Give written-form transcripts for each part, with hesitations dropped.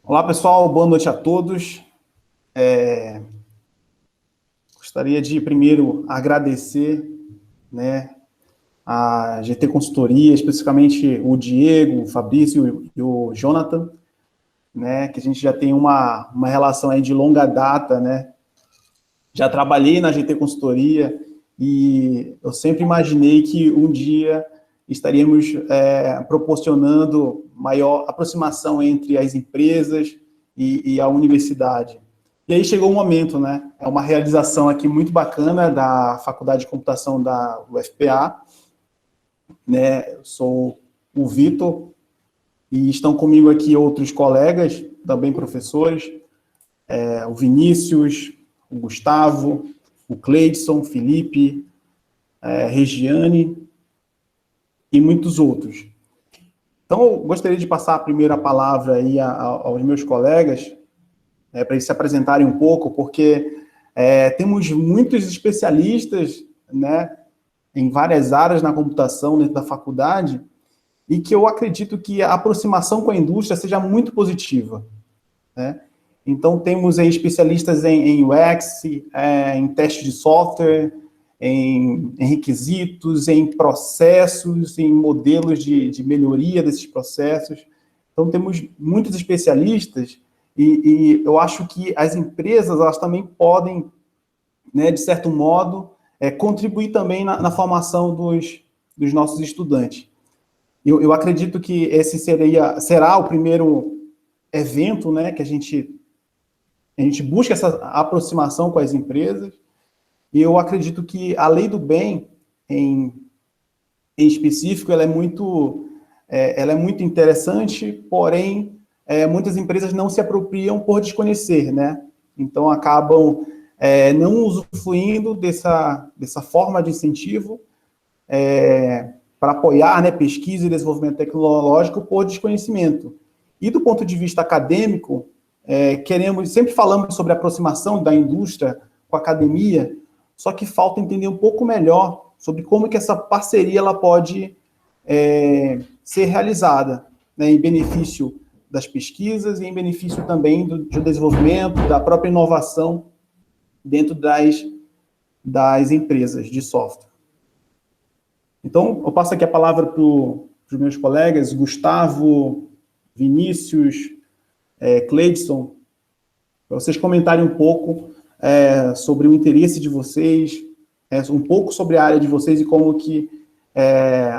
Olá, pessoal, boa noite a todos. Gostaria de primeiro agradecer, né, a GT Consultoria, especificamente o Diego, o Fabrício e o Jonathan, né, que a gente já tem uma relação aí de longa data, né. Já trabalhei na GT Consultoria e eu sempre imaginei que um dia estaríamos proporcionando maior aproximação entre as empresas e a universidade. E aí chegou o momento, né? É uma realização aqui muito bacana da Faculdade de Computação da UFPA, né? Eu sou o Vitor e estão comigo aqui outros colegas, também professores, o Vinícius, o Gustavo, o Cleidson, o Felipe, Regiane e muitos outros. Então, eu gostaria de passar a primeira palavra aí aos meus colegas, para eles se apresentarem um pouco, porque temos muitos especialistas, né, em várias áreas na computação dentro da faculdade, e que eu acredito que a aproximação com a indústria seja muito positiva, né? Então, temos aí especialistas em UX, em teste de software, em requisitos, em processos, em modelos de melhoria desses processos. Então, temos muitos especialistas e eu acho que as empresas, elas também podem, né, de certo modo, contribuir também na formação dos nossos estudantes. Eu acredito que esse será o primeiro evento, né, que a gente busca essa aproximação com as empresas, e eu acredito que a lei do bem, em específico, ela é muito interessante, porém, muitas empresas não se apropriam por desconhecer, né? Então, acabam não usufruindo dessa forma de incentivo para apoiar, né, pesquisa e desenvolvimento tecnológico por desconhecimento. E do ponto de vista acadêmico, sempre falamos sobre a aproximação da indústria com a academia, só que falta entender um pouco melhor sobre como que essa parceria ela pode ser realizada, né, em benefício das pesquisas e em benefício também do desenvolvimento, da própria inovação dentro das empresas de software. Então, eu passo aqui a palavra para os meus colegas, Gustavo, Vinícius, Cleidson, para vocês comentarem um pouco sobre o interesse de vocês, um pouco sobre a área de vocês e como que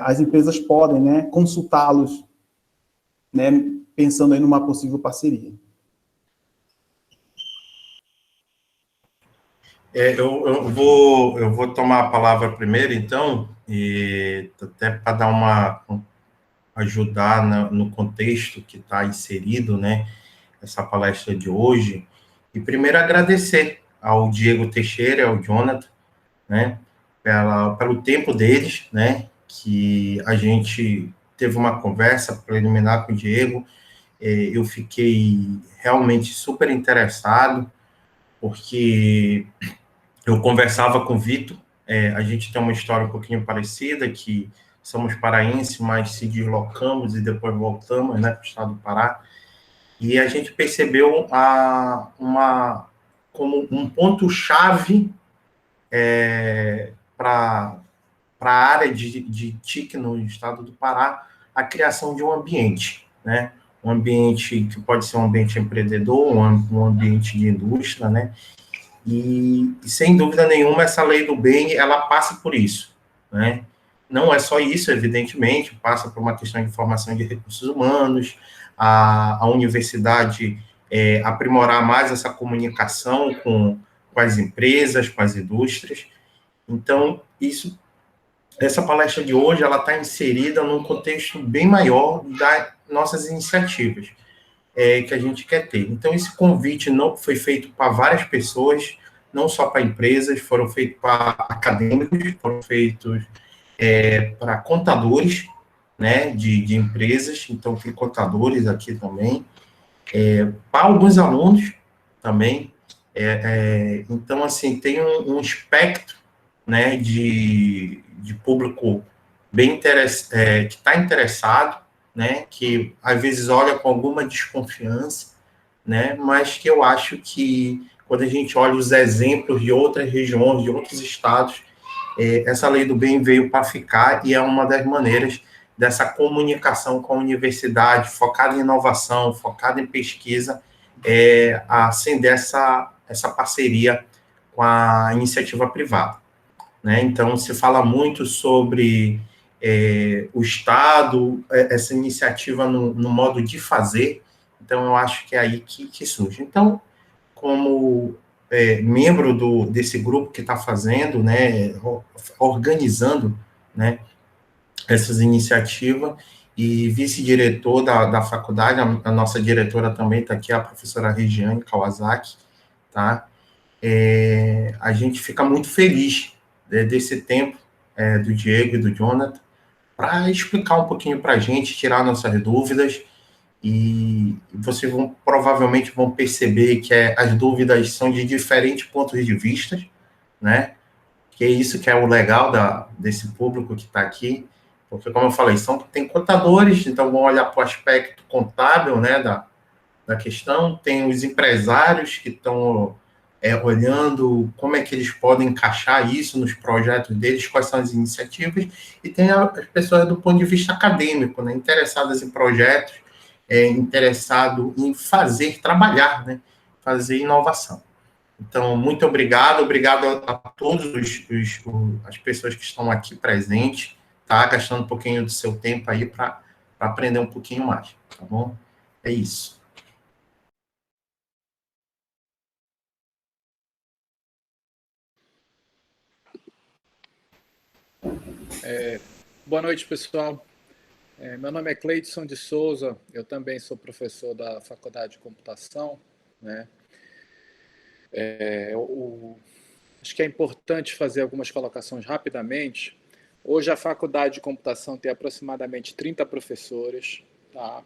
as empresas podem, né, consultá-los, né, pensando aí numa possível parceria. Eu vou tomar a palavra primeiro, então, e até para dar ajudar no contexto que está inserido, né, essa palestra de hoje. E primeiro agradecer ao Diego Teixeira e ao Jonathan, né, pelo tempo deles, né, que a gente teve uma conversa preliminar com o Diego. Eu fiquei realmente super interessado, porque eu conversava com o Vitor, a gente tem uma história um pouquinho parecida, que somos paraenses, mas se deslocamos e depois voltamos, né, para o estado do Pará, e a gente percebeu como um ponto-chave para a área de TIC no estado do Pará, a criação de um ambiente, né? Um ambiente que pode ser um ambiente empreendedor, um ambiente de indústria, né? E, sem dúvida nenhuma, essa lei do bem, ela passa por isso, né? Não é só isso, evidentemente, passa por uma questão de formação de recursos humanos, a universidade aprimorar mais essa comunicação com as empresas, com as indústrias. Então, essa palestra de hoje, ela está inserida num contexto bem maior das nossas iniciativas que a gente quer ter. Então, esse convite não foi feito para várias pessoas, não só para empresas, foram feitos para acadêmicos, foram feitos para contadores, né, de empresas, então tem contadores aqui também, para alguns alunos também. Então, assim, tem um espectro, né, de público bem que está interessado, né, que às vezes olha com alguma desconfiança, né? Mas que eu acho que, quando a gente olha os exemplos de outras regiões, de outros estados, essa lei do bem veio para ficar e é uma das maneiras dessa comunicação com a universidade, focada em inovação, focada em pesquisa, acender essa parceria com a iniciativa privada, né? Então, se fala muito sobre o Estado, essa iniciativa no modo de fazer, então eu acho que é aí que surge. Então, como membro desse grupo que está fazendo, né, organizando, né, essas iniciativas, e vice-diretor da faculdade, a nossa diretora também está aqui, a professora Regiane Kawasaki, tá? A gente fica muito feliz, né, desse tempo do Diego e do Jonathan, para explicar um pouquinho para a gente, tirar nossas dúvidas, e vocês provavelmente vão perceber que as dúvidas são de diferentes pontos de vista, né? Que é isso que é o legal desse público que está aqui, porque, como eu falei, tem contadores, então vão olhar para o aspecto contábil, né, da questão, tem os empresários que estão olhando como é que eles podem encaixar isso nos projetos deles, quais são as iniciativas, e tem as pessoas do ponto de vista acadêmico, né, interessadas em projetos, interessado em trabalhar, né, fazer inovação. Então, muito obrigado a todos as pessoas que estão aqui presentes, tá? Gastando um pouquinho do seu tempo aí para aprender um pouquinho mais, tá bom? É isso. Boa noite, pessoal. Meu nome é Cleidson de Souza, eu também sou professor da Faculdade de Computação, né? Acho que é importante fazer algumas colocações rapidamente. Hoje a Faculdade de Computação tem aproximadamente 30 professores, tá?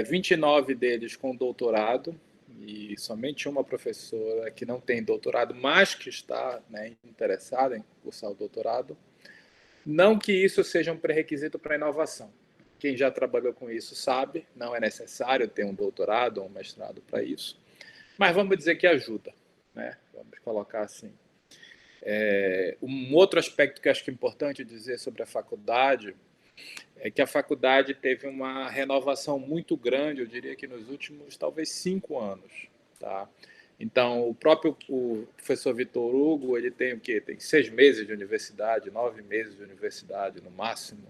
29 deles com doutorado, e somente uma professora que não tem doutorado, mas que está, né, interessada em cursar o doutorado. Não que isso seja um pré-requisito para a inovação. Quem já trabalhou com isso sabe, não é necessário ter um doutorado ou um mestrado para isso, mas vamos dizer que ajuda, né? Vamos colocar assim. Um outro aspecto que acho que é importante dizer sobre a faculdade é que a faculdade teve uma renovação muito grande, eu diria que nos últimos, talvez, 5 anos. Tá? Então, o professor Vitor Hugo, ele tem o quê? Tem 6 meses de universidade, 9 meses de universidade, no máximo.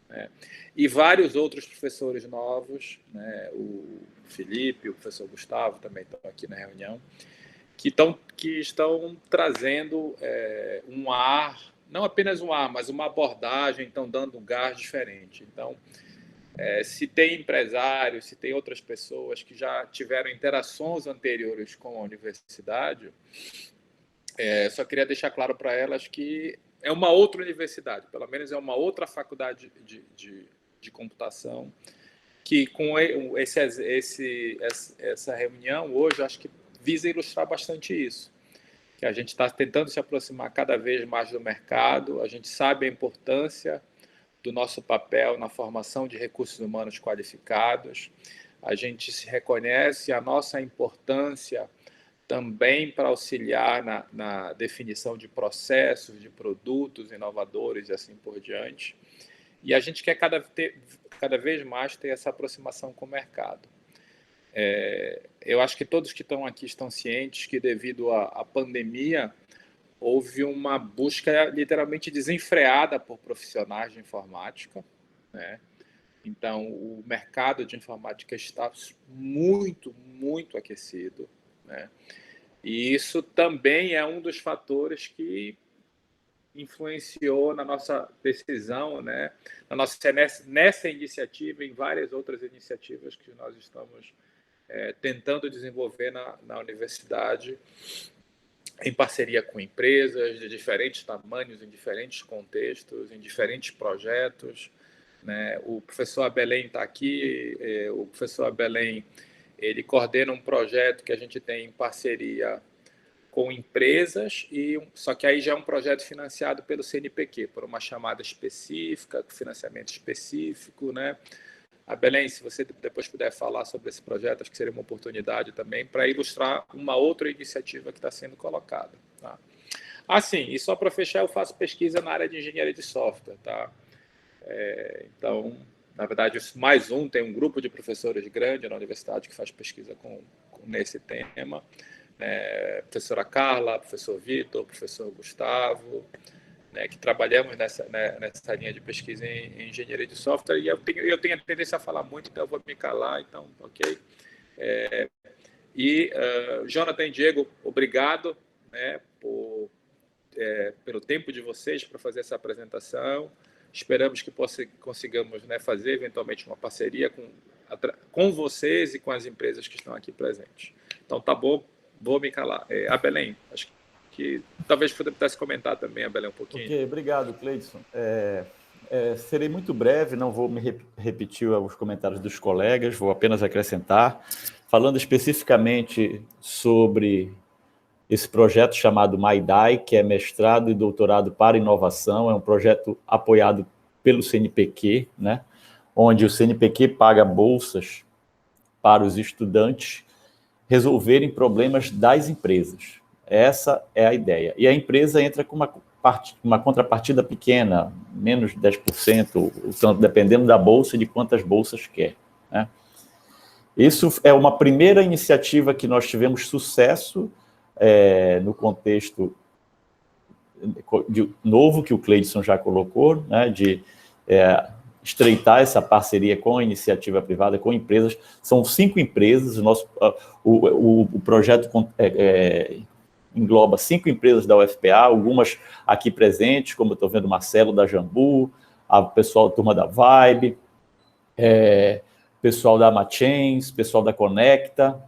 Né? E vários outros professores novos, né? O Felipe, o professor Gustavo também estão aqui na reunião, que estão trazendo um ar, não apenas um ar, mas uma abordagem, estão dando um gás diferente. Então, se tem empresários, se tem outras pessoas que já tiveram interações anteriores com a universidade, só queria deixar claro para elas que é uma outra universidade, pelo menos é uma outra faculdade de computação, que com essa reunião hoje, acho que visa ilustrar bastante isso, que a gente está tentando se aproximar cada vez mais do mercado, a gente sabe a importância do nosso papel na formação de recursos humanos qualificados, a gente se reconhece a nossa importância também para auxiliar na definição de processos, de produtos inovadores e assim por diante, e a gente quer cada vez mais ter essa aproximação com o mercado. Eu acho que todos que estão aqui estão cientes que, devido à pandemia, houve uma busca literalmente desenfreada por profissionais de informática, né? Então, o mercado de informática está muito, muito aquecido, né? E isso também é um dos fatores que influenciou na nossa decisão, né? Nessa iniciativa e em várias outras iniciativas que nós estamos tentando desenvolver na universidade, em parceria com empresas de diferentes tamanhos, em diferentes contextos, em diferentes projetos, né? O professor Abelém está aqui, o professor Abelém, ele coordena um projeto que a gente tem em parceria com empresas, só que aí já é um projeto financiado pelo CNPq, por uma chamada específica, financiamento específico, né? A Belém, se você depois puder falar sobre esse projeto, acho que seria uma oportunidade também para ilustrar uma outra iniciativa que está sendo colocada. Tá? Sim, e só para fechar, eu faço pesquisa na área de engenharia de software. Tá? Então, na verdade, tem um grupo de professores grande na universidade que faz pesquisa nesse tema. Professora Carla, professor Vitor, professor Gustavo, que trabalhamos nessa linha de pesquisa em engenharia de software, e eu tenho a tendência a falar muito, então eu vou me calar, então, ok? Jonathan e Diego, obrigado, pelo tempo de vocês para fazer essa apresentação. Esperamos que consigamos fazer, eventualmente, uma parceria com vocês e com as empresas que estão aqui presentes. Então, tá bom, vou me calar. A Belém, acho que talvez pudesse comentar também, a Belém, um pouquinho. Ok, obrigado, Cleidson. Serei muito breve, não vou me repetir os comentários dos colegas, vou apenas acrescentar, falando especificamente sobre esse projeto chamado MyDai, que é mestrado e doutorado para inovação, é um projeto apoiado pelo CNPq, onde o CNPq paga bolsas para os estudantes resolverem problemas das empresas. Essa é a ideia. E a empresa entra com uma contrapartida pequena, menos de 10%, dependendo da bolsa e de quantas bolsas quer. Isso é uma primeira iniciativa que nós tivemos sucesso no contexto novo que o Cleidson já colocou, de estreitar essa parceria com a iniciativa privada, com empresas. São 5 empresas, o projeto engloba 5 empresas da UFPA, algumas aqui presentes, como eu estou vendo o Marcelo da Jambu, a pessoal da turma da Vibe, pessoal da Amachains, pessoal da Conecta,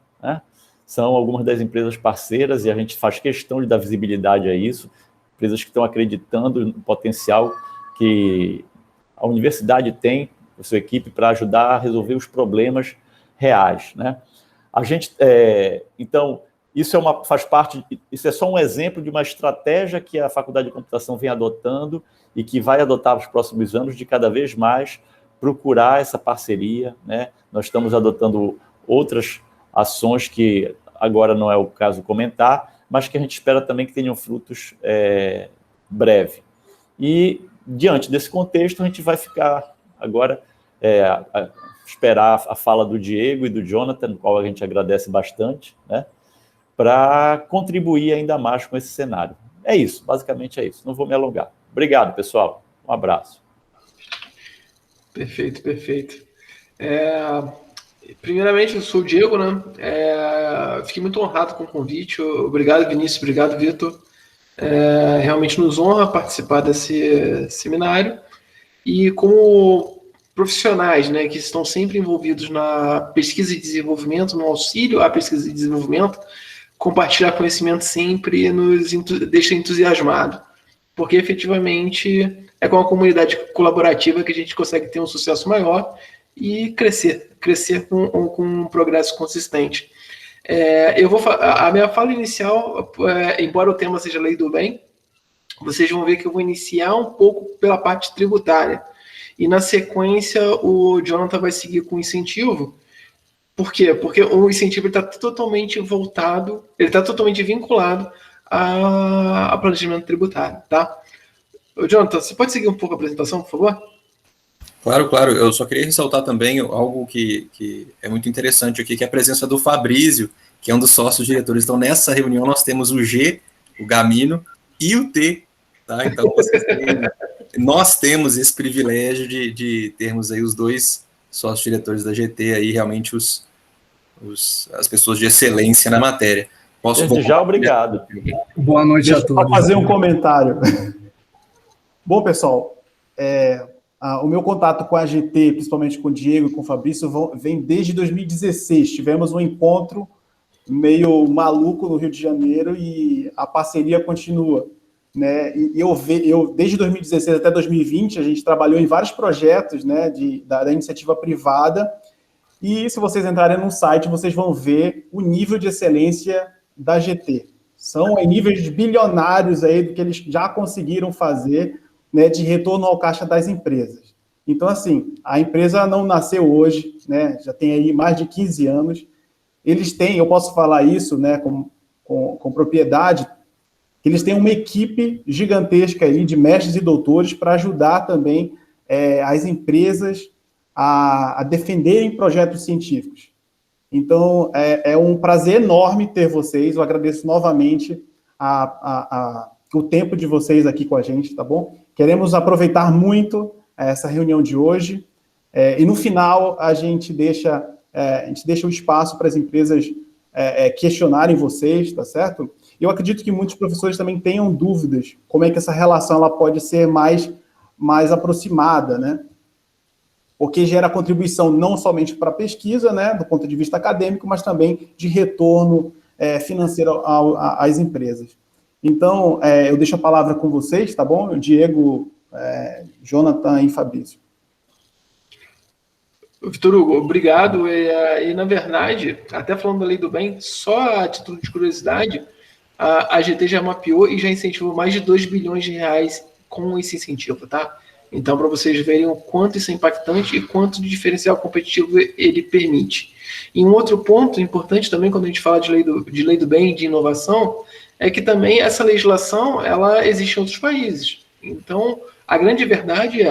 são algumas das empresas parceiras, e a gente faz questão de dar visibilidade a isso, empresas que estão acreditando no potencial que a universidade tem, a sua equipe, para ajudar a resolver os problemas reais. A gente, então, isso é só um exemplo de uma estratégia que a Faculdade de Computação vem adotando e que vai adotar nos próximos anos, de cada vez mais procurar essa parceria. Nós estamos adotando outras ações que agora não é o caso comentar, mas que a gente espera também que tenham frutos breve. E, diante desse contexto, a gente vai ficar agora esperar a fala do Diego e do Jonathan, no qual a gente agradece bastante, para contribuir ainda mais com esse cenário. É isso, basicamente é isso. Não vou me alongar. Obrigado, pessoal. Um abraço. Perfeito, perfeito. Primeiramente, eu sou o Diego, fiquei muito honrado com o convite. Obrigado, Vinícius. Obrigado, Vitor. Realmente nos honra participar desse seminário. E como profissionais, que estão sempre envolvidos na pesquisa e desenvolvimento, no auxílio à pesquisa e desenvolvimento, compartilhar conhecimento sempre nos deixa entusiasmado, porque efetivamente é com a comunidade colaborativa que a gente consegue ter um sucesso maior e crescer com um progresso consistente. A minha fala inicial, embora o tema seja lei do bem, vocês vão ver que eu vou iniciar um pouco pela parte tributária, e na sequência o Jonathan vai seguir com incentivo. Por quê? Porque o incentivo está totalmente voltado, ele está totalmente vinculado a planejamento tributário, tá? Jonathan, você pode seguir um pouco a apresentação, por favor? Claro. Eu só queria ressaltar também algo que é muito interessante aqui, que é a presença do Fabrício, que é um dos sócios diretores. Então, nessa reunião, nós temos o G, o Gamino, e o T, tá? Então, nós temos esse privilégio de termos aí os 2 sócios diretores da GT, aí realmente as pessoas de excelência na matéria. Desde já, obrigado. Boa noite a todos. Deixa eu fazer um comentário. Bom, pessoal, o meu contato com a GT, principalmente com o Diego e com o Fabrício, vem desde 2016. Tivemos um encontro meio maluco no Rio de Janeiro e a parceria continua. E eu, desde 2016 até 2020, a gente trabalhou em vários projetos da iniciativa privada, e se vocês entrarem no site, vocês vão ver o nível de excelência da GT. São em níveis bilionários aí do que eles já conseguiram fazer, de retorno ao caixa das empresas. Então, assim, a empresa não nasceu hoje, né? Já tem aí mais de 15 anos. Eles têm, eu posso falar isso, né, com propriedade, eles têm uma equipe gigantesca aí de mestres e doutores para ajudar também as empresas a defenderem projetos científicos. Então, é um prazer enorme ter vocês. Eu agradeço novamente o tempo de vocês aqui com a gente, tá bom? Queremos aproveitar muito essa reunião de hoje. E no final, a gente deixa o espaço para as empresas questionarem vocês, tá certo? Eu acredito que muitos professores também tenham dúvidas como é que essa relação ela pode ser mais aproximada, né? Porque gera contribuição não somente para a pesquisa, né, do ponto de vista acadêmico, mas também de retorno financeiro às empresas. Então, eu deixo a palavra com vocês, tá bom? Diego, Jonathan e Fabrício. Vitor Hugo, obrigado. E, na verdade, até falando da Lei do Bem, só a título de curiosidade, a GT já mapeou e já incentivou mais de 2 bilhões de reais com esse incentivo, tá? Então, para vocês verem o quanto isso é impactante e quanto de diferencial competitivo ele permite. E um outro ponto importante também, quando a gente fala de lei do bem e de inovação, é que também essa legislação, ela existe em outros países. Então, a grande verdade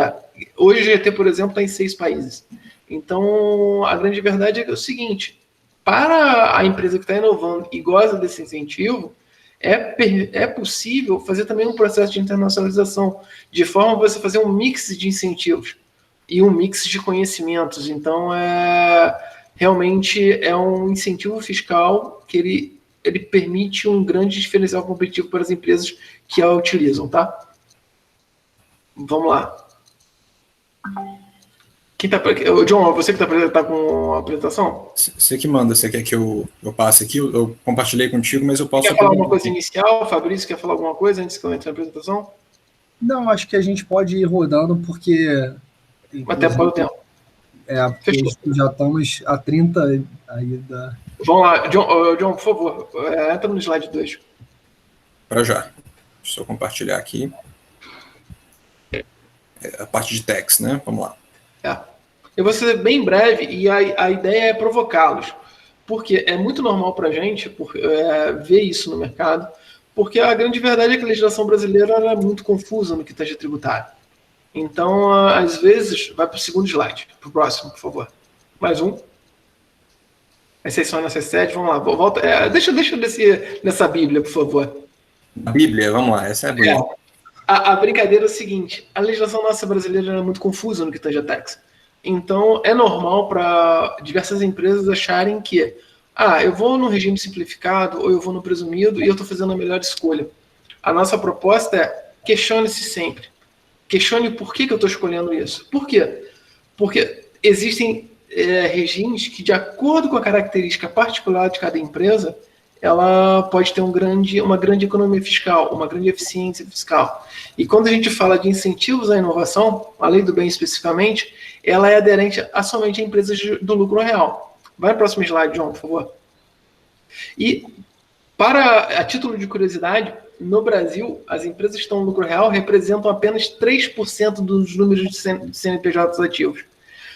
hoje a GT, por exemplo, está em 6 países. Então, a grande verdade é o seguinte, para a empresa que está inovando e gosta desse incentivo, é possível fazer também um processo de internacionalização, de forma a você fazer um mix de incentivos e um mix de conhecimentos. Então, realmente é um incentivo fiscal que ele permite um grande diferencial competitivo para as empresas que a utilizam, tá? Vamos lá. John, você que está com a apresentação? Você que manda, você quer que eu passe aqui? Eu compartilhei contigo, mas eu posso... Quer falar alguma coisa inicial? Fabrício, quer falar alguma coisa antes que eu entre na apresentação? Não, acho que a gente pode ir rodando, porque... Até para o tempo. Porque já estamos a 30 aí da... Vamos lá, John, por favor, entra no slide 2. Para já. Deixa eu compartilhar aqui. A parte de text, né? Vamos lá. Eu vou ser bem breve e a ideia é provocá-los, porque é muito normal para a gente ver isso no mercado, porque a grande verdade é que a legislação brasileira é muito confusa no que está de tributário. Então, às vezes, vai para o segundo slide, para o próximo, por favor. Mais um. Exceção nessa 7, vamos lá. Volta, deixa eu descer nessa Bíblia, por favor. A Bíblia, vamos lá, essa é boa. A brincadeira é o seguinte, a legislação nossa brasileira é muito confusa no que tange a tax. Então, é normal para diversas empresas acharem que eu vou no regime simplificado ou eu vou no presumido e eu estou fazendo a melhor escolha. A nossa proposta é questione-se sempre. Questione por que eu estou escolhendo isso. Por quê? Porque existem regimes que, de acordo com a característica particular de cada empresa, ela pode ter uma grande economia fiscal, uma grande eficiência fiscal. E quando a gente fala de incentivos à inovação, a Lei do Bem especificamente, ela é aderente somente a empresas do lucro real. Vai no próximo slide, João, por favor. E, a título de curiosidade, no Brasil, as empresas que estão no lucro real representam apenas 3% dos números de CNPJs ativos.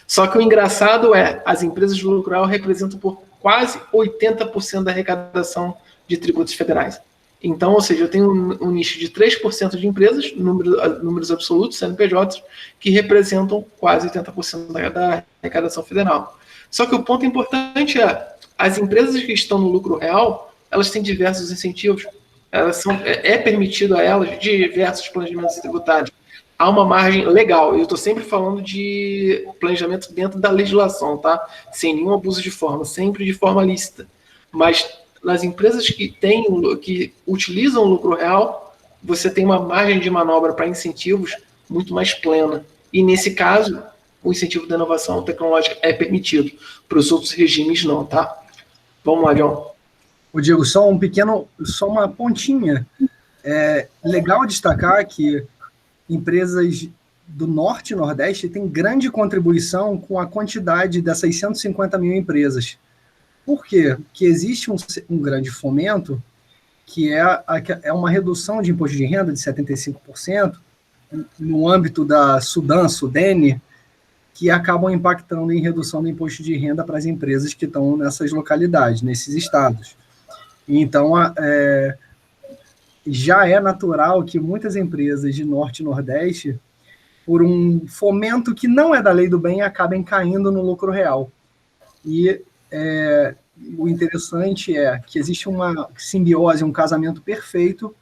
Só que o engraçado as empresas do lucro real representam por quase 80% da arrecadação de tributos federais. Então, ou seja, eu tenho um nicho de 3% de empresas, números absolutos, CNPJs, que representam quase 80% da arrecadação federal. Só que o ponto importante as empresas que estão no lucro real, elas têm diversos incentivos, é permitido a elas diversos planejamentos tributários. Há uma margem legal, eu estou sempre falando de planejamento dentro da legislação, tá? Sem nenhum abuso de forma, sempre de forma lícita. Mas nas empresas que utilizam o lucro real, você tem uma margem de manobra para incentivos muito mais plena. E nesse caso, o incentivo da inovação tecnológica é permitido. Para os outros regimes não, tá? Vamos lá, John. Ô, Diego, só uma pontinha. É legal destacar que empresas do Norte e Nordeste têm grande contribuição com a quantidade dessas 150 mil empresas. Por quê? Porque existe um grande fomento, que é uma redução de imposto de renda de 75%, no âmbito da Sudene, que acabam impactando em redução do imposto de renda para as empresas que estão nessas localidades, nesses estados. Então, já é natural que muitas empresas de Norte e Nordeste, por um fomento que não é da lei do bem, acabem caindo no lucro real. E o interessante é que existe uma simbiose, um casamento perfeito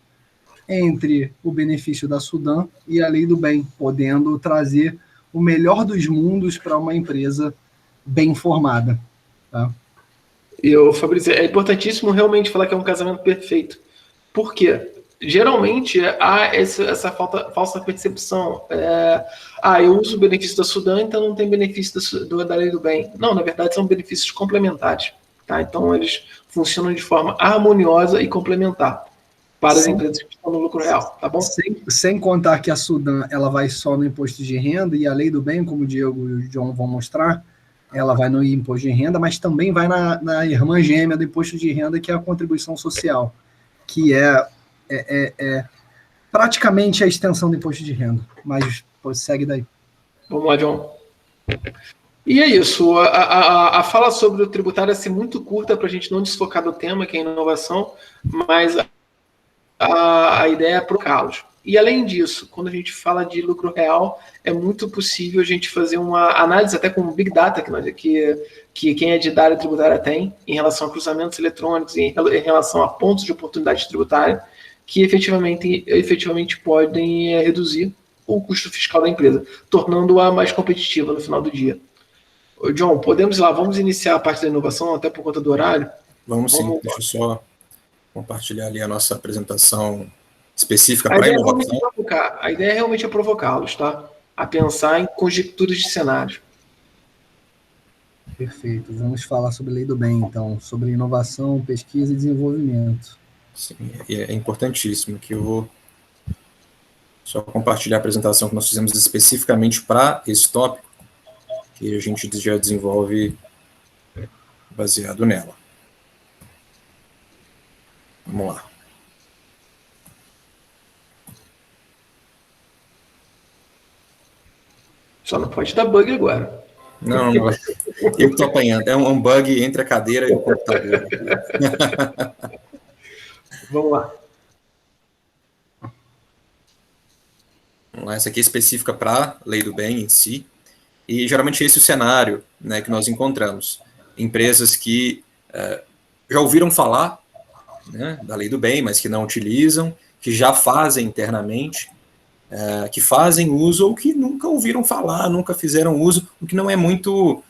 entre o benefício da Sudan e a lei do bem, podendo trazer o melhor dos mundos para uma empresa bem formada. Tá? Fabrício, é importantíssimo realmente falar que é um casamento perfeito. Por quê? Geralmente há essa falsa percepção. Eu uso o benefício da Sudan, então não tem benefício da lei do bem. Não, na verdade são benefícios complementares. Tá? Então eles funcionam de forma harmoniosa e complementar para as empresas que estão no lucro real, tá bom? Sem contar que a Sudan ela vai só no imposto de renda e a lei do bem, como o Diego e o John vão mostrar, ela vai no imposto de renda, mas também vai na irmã gêmea do imposto de renda, que é a contribuição social, que é praticamente a extensão do imposto de renda. Mas segue daí. Vamos lá, John. E é isso. A fala sobre o tributário é assim, muito curta para a gente não desfocar do tema, que é inovação, mas a ideia é provocá-los. E, além disso, quando a gente fala de lucro real, é muito possível a gente fazer uma análise até com Big Data, que quem é de área tributária tem, em relação a cruzamentos eletrônicos, em relação a pontos de oportunidade tributária, que efetivamente podem reduzir o custo fiscal da empresa, tornando-a mais competitiva no final do dia. John, podemos ir lá, vamos iniciar a parte da inovação, até por conta do horário? Vamos sim, deixa eu só compartilhar ali a nossa apresentação específica para a inovação. A ideia realmente é provocá-los, tá? A pensar em conjecturas de cenário. Perfeito. Vamos falar sobre lei do bem, então, sobre inovação, pesquisa e desenvolvimento. Sim, é importantíssimo que eu vou só compartilhar a apresentação que nós fizemos especificamente para esse tópico, que a gente já desenvolve baseado nela. Vamos lá. Só não pode dar bug agora. Não. Eu estou apanhando. É um bug entre a cadeira e o computador. Vamos lá. Essa aqui é específica para a lei do bem em si. E geralmente esse é o cenário, né, que nós encontramos. Empresas que já ouviram falar, né, da lei do bem, mas que não utilizam, que já fazem internamente, que fazem uso ou que nunca ouviram falar, nunca fizeram uso, o que não é muito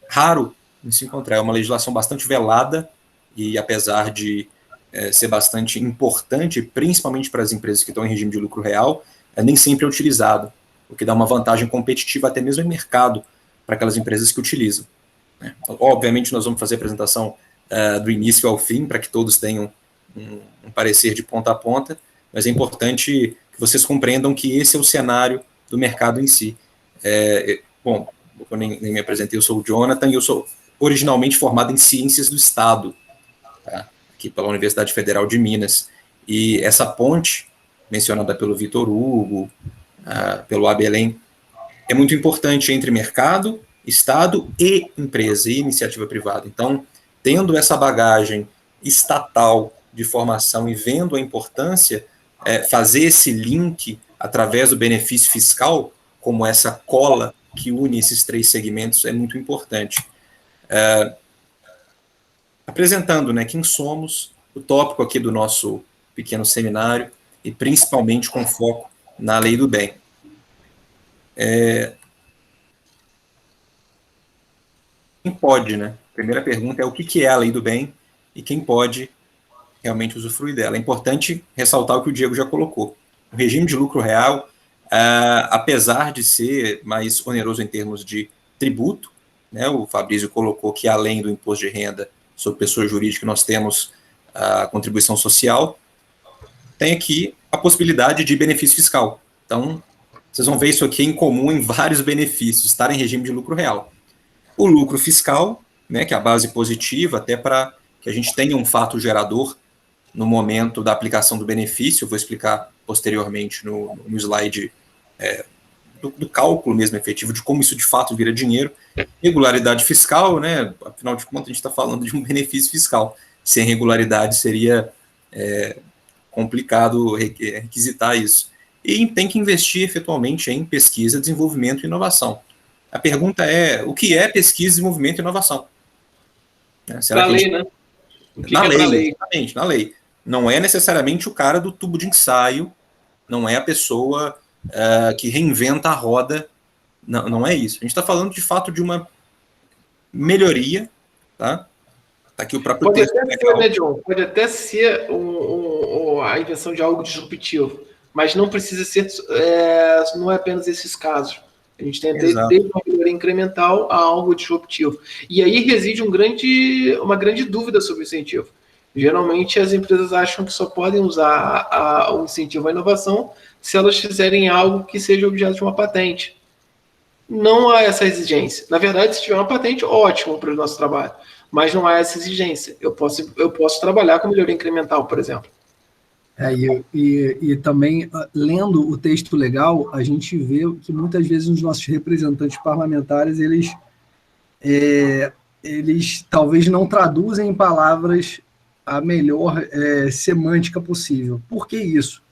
raro em se encontrar. É uma legislação bastante velada e, apesar de ser bastante importante, principalmente para as empresas que estão em regime de lucro real, nem sempre é utilizado, o que dá uma vantagem competitiva até mesmo em mercado para aquelas empresas que utilizam. Obviamente, nós vamos fazer a apresentação do início ao fim, para que todos tenham um parecer de ponta a ponta, mas é importante que vocês compreendam que esse é o cenário do mercado em si. Bom, eu nem me apresentei, eu sou o Jonathan, e eu sou originalmente formado em Ciências do Estado, tá? Aqui pela Universidade Federal de Minas, e essa ponte, mencionada pelo Vitor Hugo, pelo Abelém, é muito importante entre mercado, Estado e empresa, e iniciativa privada. Então, tendo essa bagagem estatal de formação e vendo a importância, fazer esse link através do benefício fiscal, como essa cola que une esses três segmentos, é muito importante. Apresentando, né, quem somos, o tópico aqui do nosso pequeno seminário, e principalmente com foco na lei do bem. Quem pode, né? A primeira pergunta é o que é a lei do bem e quem pode realmente usufruir dela. É importante ressaltar o que o Diego já colocou. O regime de lucro real, apesar de ser mais oneroso em termos de tributo, né, o Fabrício colocou que além do imposto de renda sobre pessoa jurídica, nós temos a contribuição social, tem aqui a possibilidade de benefício fiscal. Então, vocês vão ver isso aqui em comum em vários benefícios, estar em regime de lucro real. O lucro fiscal, né, que é a base positiva, até para que a gente tenha um fato gerador no momento da aplicação do benefício, eu vou explicar posteriormente no slide do cálculo mesmo efetivo, de como isso de fato vira dinheiro. Regularidade fiscal, né? Afinal de contas, a gente está falando de um benefício fiscal. Sem regularidade seria complicado requisitar isso. E tem que investir efetualmente em pesquisa, desenvolvimento e inovação. A pergunta é, o que é pesquisa, desenvolvimento e inovação? Será na que lei, né? Na lei, exatamente, na lei. Não é necessariamente o cara do tubo de ensaio, não é a pessoa que reinventa a roda, não é isso. A gente está falando, de fato, de uma melhoria, tá? Tá aqui o próprio Pode texto. até ser, né, John? Pode até ser a invenção de algo disruptivo, mas não precisa ser, não é apenas esses casos. A gente tem desde uma melhoria incremental a algo disruptivo. E aí reside uma grande dúvida sobre o incentivo. Geralmente as empresas acham que só podem usar o incentivo à inovação se elas fizerem algo que seja objeto de uma patente. Não há essa exigência. Na verdade, se tiver uma patente, ótimo para o nosso trabalho. Mas não há essa exigência. Eu posso trabalhar com melhoria incremental, por exemplo. E também, lendo o texto legal, a gente vê que muitas vezes os nossos representantes parlamentares, eles talvez não traduzem em palavras a melhor semântica possível. Por que isso?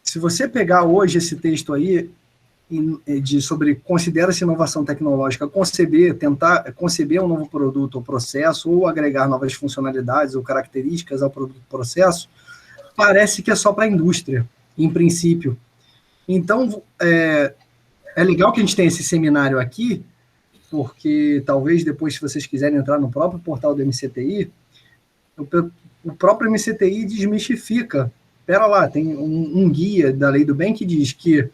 Se você pegar hoje esse texto aí, sobre considera-se inovação tecnológica, tentar conceber um novo produto ou processo, ou agregar novas funcionalidades ou características ao produto ou processo, parece que é só para a indústria, em princípio. Então, é legal que a gente tenha esse seminário aqui, porque talvez depois, se vocês quiserem entrar no próprio portal do MCTI, o próprio MCTI desmistifica. Espera lá, tem um guia da Lei do Bem que diz que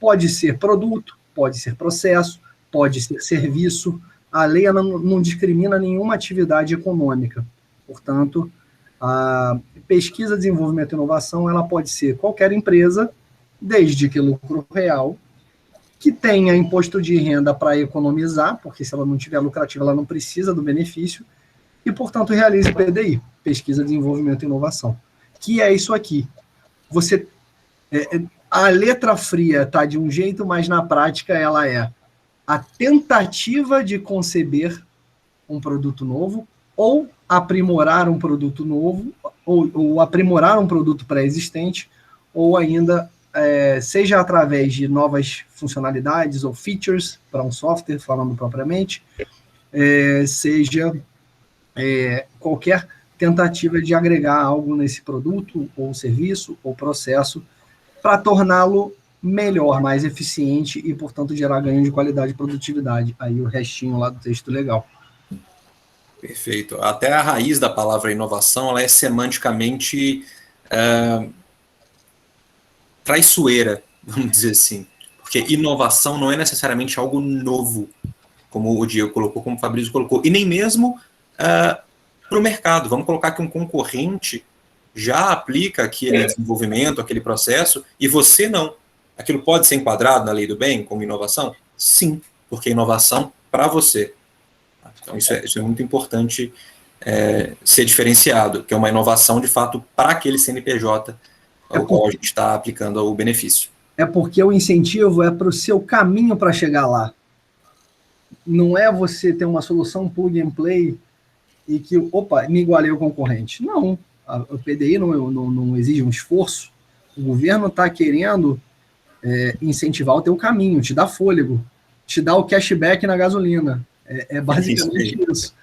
pode ser produto, pode ser processo, pode ser serviço. A lei não discrimina nenhuma atividade econômica. Portanto, a pesquisa, desenvolvimento e inovação, ela pode ser qualquer empresa, desde que lucro real, que tenha imposto de renda para economizar, porque se ela não tiver lucrativa, ela não precisa do benefício, e, portanto, realize PDI, pesquisa, desenvolvimento e inovação, que é isso aqui. A letra fria está de um jeito, mas na prática ela é a tentativa de conceber um produto novo, ou aprimorar um produto novo, ou aprimorar um produto pré-existente, ou ainda seja através de novas funcionalidades ou features para um software, falando propriamente, seja qualquer tentativa de agregar algo nesse produto, ou serviço, ou processo, para torná-lo melhor, mais eficiente e, portanto, gerar ganho de qualidade e produtividade. Aí o restinho lá do texto legal. Perfeito. Até a raiz da palavra inovação, ela é semanticamente traiçoeira, vamos dizer assim. Porque inovação não é necessariamente algo novo, como o Diego colocou, como o Fabrício colocou, e nem mesmo para o mercado. Vamos colocar que um concorrente já aplica aquele desenvolvimento, aquele processo, e você não. Aquilo pode ser enquadrado na Lei do Bem como inovação? Sim, porque é inovação para você. Então, isso é muito importante ser diferenciado, que é uma inovação, de fato, para aquele CNPJ ao qual a gente está aplicando o benefício. É porque o incentivo é para o seu caminho para chegar lá. Não é você ter uma solução plug and play e que, me igualei ao concorrente. Não, o PDI não exige um esforço. O governo está querendo incentivar o teu caminho, te dar fôlego, te dar o cashback na gasolina. É basicamente isso.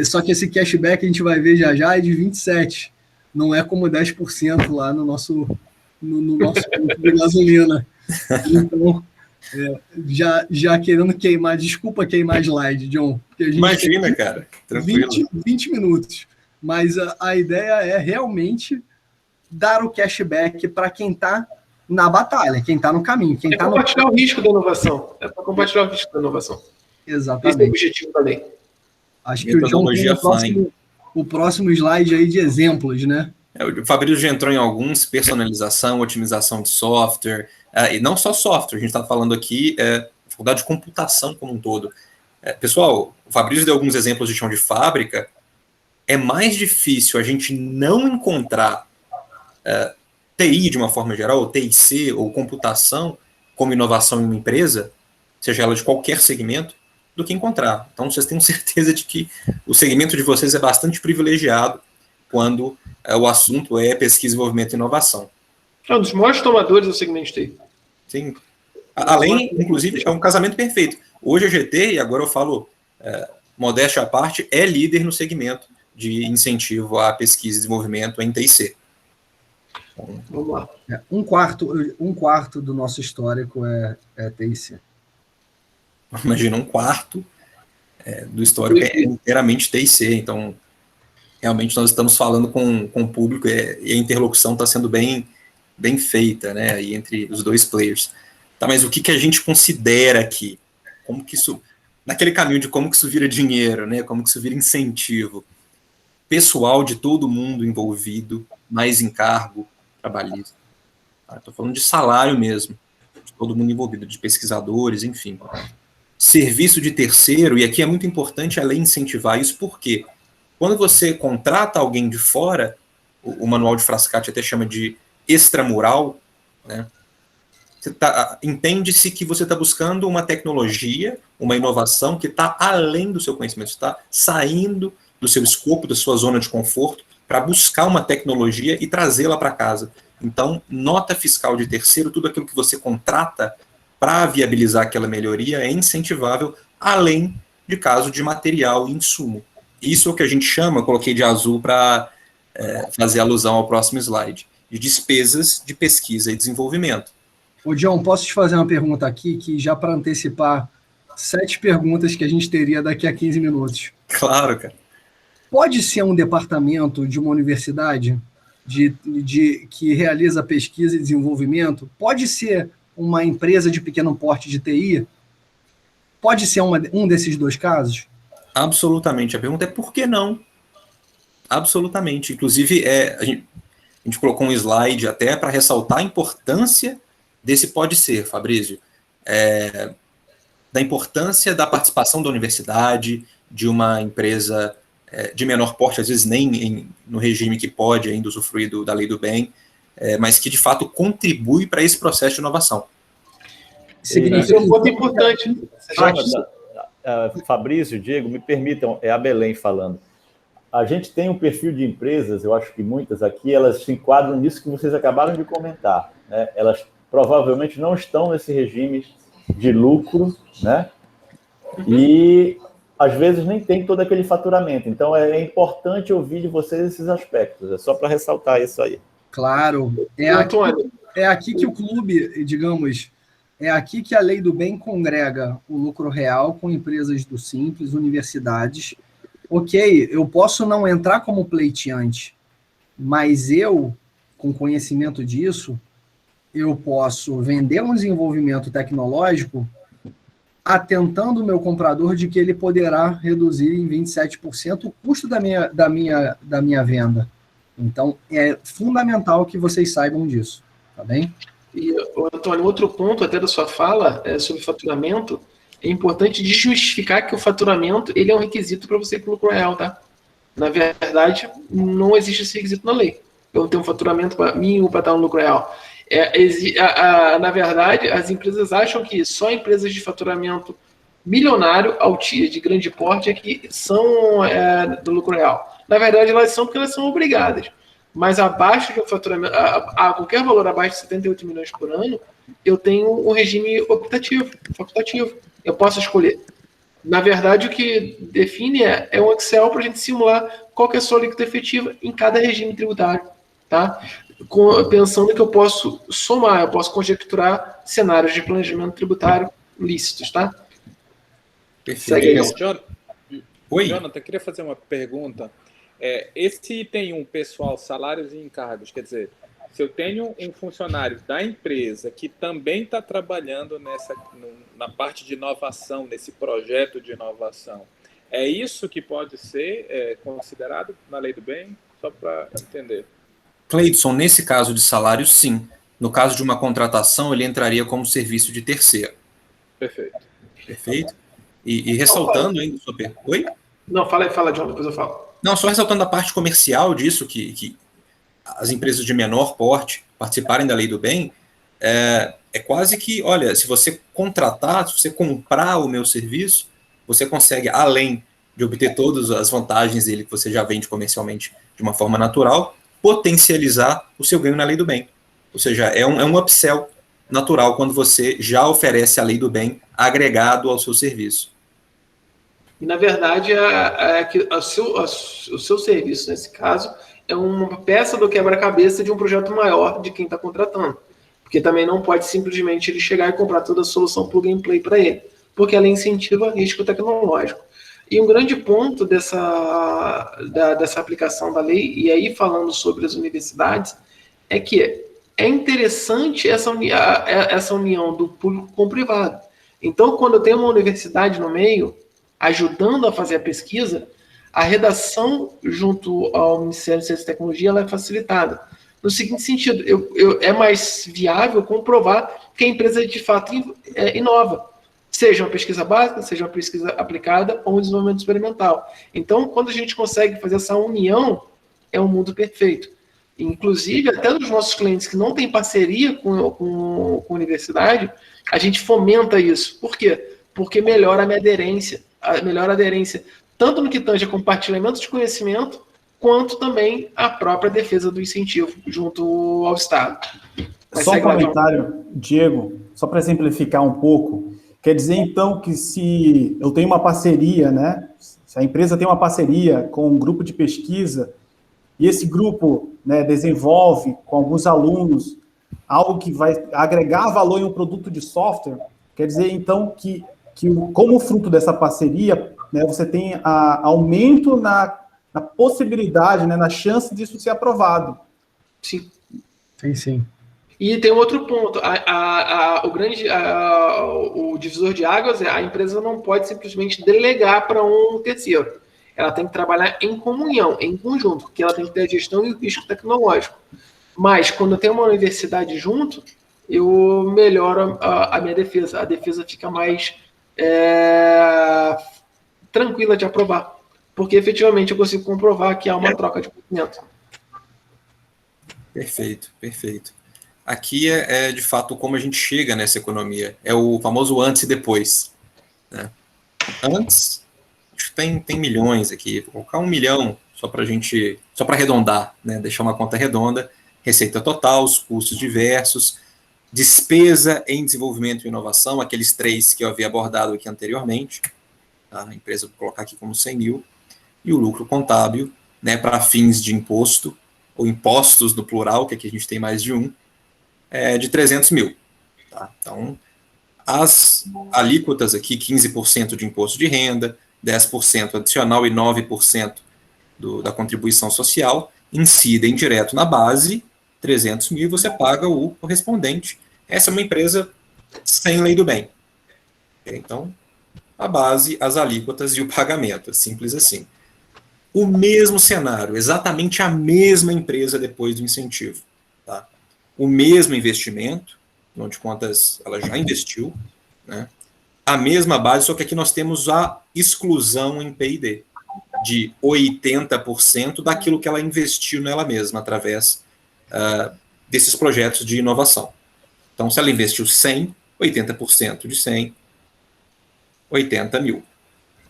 Só que esse cashback a gente vai ver já é de 27%. Não é como 10% lá no nosso ponto de gasolina. Então, já querendo queimar, desculpa queimar slide, John. Porque a gente imagina, cara, tranquilo. 20 minutos. Mas a ideia é realmente dar o cashback para quem está na batalha, quem está no caminho. Quem tá compartilhar o risco da inovação. É para compartilhar o risco da inovação. Exatamente. Esse é o objetivo da lei. Acho que o John tem o próximo slide aí de exemplos, né? O Fabrício já entrou em alguns, personalização, otimização de software, e não só software, a gente está falando aqui faculdade de computação como um todo. Pessoal, o Fabrício deu alguns exemplos de chão de fábrica. É mais difícil a gente não encontrar TI de uma forma geral, ou TIC, ou computação, como inovação em uma empresa, seja ela de qualquer segmento, do que encontrar. Então, vocês tenham certeza de que o segmento de vocês é bastante privilegiado quando o assunto é pesquisa, desenvolvimento e inovação. É um dos maiores tomadores do segmento de TI. Sim. Além, inclusive, é um casamento perfeito. Hoje a GT, e agora eu falo modéstia à parte, é líder no segmento de incentivo à pesquisa e desenvolvimento em TIC. Vamos lá. Um quarto do nosso histórico é TIC. Imagina, um quarto do histórico é inteiramente TIC. Então, realmente nós estamos falando com o público e a interlocução está sendo bem feita, né, aí entre os dois players. Tá, mas o que a gente considera aqui? Como que isso, naquele caminho de como que isso vira dinheiro, né, como que isso vira incentivo? Pessoal de todo mundo envolvido, mais encargo trabalhista. Estou falando de salário mesmo, de todo mundo envolvido, de pesquisadores, enfim. Serviço de terceiro, e aqui é muito importante a lei incentivar isso, porque quando você contrata alguém de fora, o manual de Frascati até chama de extramural, né? Entende-se que você está buscando uma tecnologia, uma inovação que está além do seu conhecimento, está saindo do seu escopo, da sua zona de conforto, para buscar uma tecnologia e trazê-la para casa. Então, nota fiscal de terceiro, tudo aquilo que você contrata para viabilizar aquela melhoria é incentivável, além de caso de material e insumo. Isso é o que a gente chama, coloquei de azul para fazer alusão ao próximo slide, de despesas de pesquisa e desenvolvimento. Ô, John, posso te fazer uma pergunta aqui, que já para antecipar 7 perguntas que a gente teria daqui a 15 minutos. Claro, cara. Pode ser um departamento de uma universidade que realiza pesquisa e desenvolvimento? Pode ser uma empresa de pequeno porte de TI? Pode ser um desses dois casos? Absolutamente. A pergunta é por que não? Absolutamente. Inclusive, a gente colocou um slide até para ressaltar a importância desse pode ser, Fabrício, da importância da participação da universidade, de uma empresa de menor porte, às vezes nem no regime que pode ainda usufruir da lei do bem, mas que de fato contribui para esse processo de inovação. Significa um ponto importante. Fabrício, Diego, me permitam, é a Belém falando. A gente tem um perfil de empresas, eu acho que muitas aqui, elas se enquadram nisso que vocês acabaram de comentar, né? Elas provavelmente não estão nesse regime de lucro, né? E às vezes nem tem todo aquele faturamento. Então é importante ouvir de vocês esses aspectos. É só para ressaltar isso aí. Claro. É aqui que o clube, digamos, é aqui que a lei do bem congrega o lucro real com empresas do Simples, universidades. Ok, eu posso não entrar como pleiteante, mas eu, com conhecimento disso, eu posso vender um desenvolvimento tecnológico atentando o meu comprador de que ele poderá reduzir em 27% o custo da minha venda. Então, é fundamental que vocês saibam disso, tá bem? E, Antônio, outro ponto até da sua fala sobre faturamento, é importante desmistificar que o faturamento ele é um requisito para você ir para o lucro real, tá? Na verdade, não existe esse requisito na lei. Eu tenho um faturamento mínimo para estar no lucro real. Na verdade, as empresas acham que só empresas de faturamento milionário, de grande porte, é que são do lucro real. Na verdade, elas são porque elas são obrigadas. Mas abaixo de um faturamento, a qualquer valor abaixo de 78 milhões por ano, eu tenho um regime facultativo. Eu posso escolher. Na verdade, o que define é um Excel para a gente simular qual que é a sua alíquota efetiva em cada regime tributário. Tá? Pensando que eu posso somar, eu posso conjecturar cenários de planejamento tributário lícitos. Tá? Perfeito. Jonathan, eu queria fazer uma pergunta. Esse item 1, pessoal, salários e encargos, quer dizer, se eu tenho um funcionário da empresa que também está trabalhando na parte de inovação, nesse projeto de inovação, é isso que pode ser considerado na lei do bem? Só para entender. Cleidson, nesse caso de salário, sim. No caso de uma contratação, ele entraria como serviço de terceiro. Perfeito. Perfeito? E ressaltando ainda... Oi? Não, fala, John, depois eu falo. Não, só ressaltando a parte comercial disso, que as empresas de menor porte participarem da lei do bem, é quase que, olha, se você contratar, se você comprar o meu serviço, você consegue, além de obter todas as vantagens dele que você já vende comercialmente de uma forma natural, potencializar o seu ganho na lei do bem. Ou seja, é um upsell natural quando você já oferece a lei do bem agregado ao seu serviço. E, na verdade, o seu serviço, nesse caso, é uma peça do quebra-cabeça de um projeto maior de quem está contratando. Porque também não pode simplesmente ele chegar e comprar toda a solução plug and play para ele, porque ela incentiva risco tecnológico. E um grande ponto dessa aplicação da lei, e aí falando sobre as universidades, é que é interessante essa união do público com o privado. Então, quando eu tenho uma universidade no meio, ajudando a fazer a pesquisa, a redação junto ao Ministério de Ciência e Tecnologia ela é facilitada. No seguinte sentido, é mais viável comprovar que a empresa de fato inova, seja uma pesquisa básica, seja uma pesquisa aplicada ou um desenvolvimento experimental. Então, quando a gente consegue fazer essa união, é um mundo perfeito. Inclusive, até dos nossos clientes que não têm parceria com a universidade, a gente fomenta isso. Por quê? Porque melhora a aderência, tanto no que tange a compartilhamento de conhecimento, quanto também a própria defesa do incentivo junto ao Estado. Mas só um comentário, Diego, só para exemplificar um pouco, quer dizer então que se eu tenho uma parceria, né, se a empresa tem uma parceria com um grupo de pesquisa, e esse grupo, né, desenvolve com alguns alunos algo que vai agregar valor em um produto de software, quer dizer então que como fruto dessa parceria, né, você tem aumento na possibilidade, né, na chance disso ser aprovado. Sim. Sim. E tem um outro ponto, o divisor de águas é a empresa não pode simplesmente delegar para um terceiro. Ela tem que trabalhar em comunhão, em conjunto, porque ela tem que ter a gestão e o risco tecnológico. Mas, quando eu tenho uma universidade junto, eu melhoro a minha defesa. A defesa fica mais tranquila de aprovar, porque efetivamente eu consigo comprovar que há uma troca de conhecimento. Perfeito. Aqui de fato como a gente chega nessa economia, é o famoso antes e depois, né? Antes, tem milhões aqui, vou colocar 1 milhão só para arredondar, né? Deixar uma conta redonda, receita total, os custos diversos, despesa em desenvolvimento e inovação, aqueles 3 que eu havia abordado aqui anteriormente, tá? A empresa vou colocar aqui como 100 mil, e o lucro contábil, né, para fins de imposto, ou impostos no plural, que aqui a gente tem mais de um, de 300 mil. Tá? Então, as alíquotas aqui, 15% de imposto de renda, 10% adicional e 9% da contribuição social, incidem direto na base, 300 mil, você paga o correspondente. Essa é uma empresa sem lei do bem. Então, a base, as alíquotas e o pagamento, simples assim. O mesmo cenário, exatamente a mesma empresa depois do incentivo. Tá? O mesmo investimento, afinal de contas, ela já investiu, né? A mesma base, só que aqui nós temos a exclusão em P&D de 80% daquilo que ela investiu nela mesma, através desses projetos de inovação. Então, se ela investiu 100, 80% de 100, 80 mil.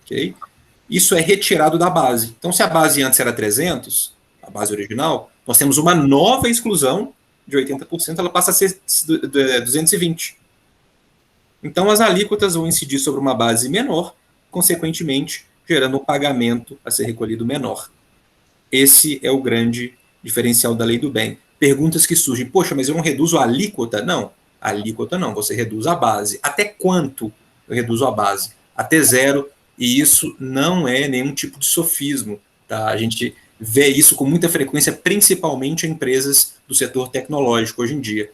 Okay? Isso é retirado da base. Então, se a base antes era 300, a base original, nós temos uma nova exclusão de 80%, ela passa a ser 220. Então, as alíquotas vão incidir sobre uma base menor, consequentemente, gerando um pagamento a ser recolhido menor. Esse é o grande diferencial da lei do bem. Perguntas que surgem, poxa, mas eu não reduzo a alíquota? Não, a alíquota não, você reduz a base. Até quanto eu reduzo a base? Até 0, e isso não é nenhum tipo de sofismo. Tá? A gente vê isso com muita frequência, principalmente em empresas do setor tecnológico hoje em dia.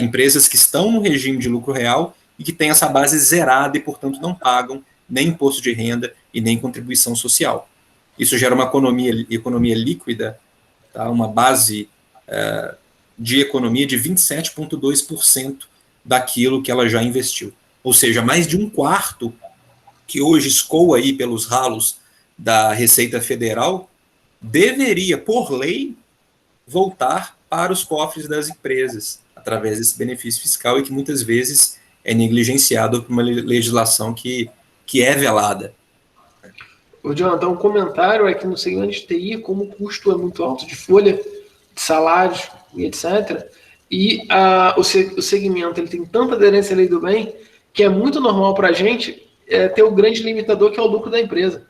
Empresas que estão no regime de lucro real e que têm essa base zerada e, portanto, não pagam nem imposto de renda e nem contribuição social. Isso gera uma economia líquida, tá? Uma base de economia de 27,2% daquilo que ela já investiu. Ou seja, mais de 1/4 que hoje escoa aí pelos ralos da Receita Federal deveria, por lei, voltar para os cofres das empresas, através desse benefício fiscal e que muitas vezes é negligenciado por uma legislação que é velada. O Jonathan, um comentário é que no segmento de TI, como o custo é muito alto de folha, de salários e etc., e o segmento ele tem tanta aderência à lei do bem, que é muito normal para a gente ter o grande limitador, que é o lucro da empresa.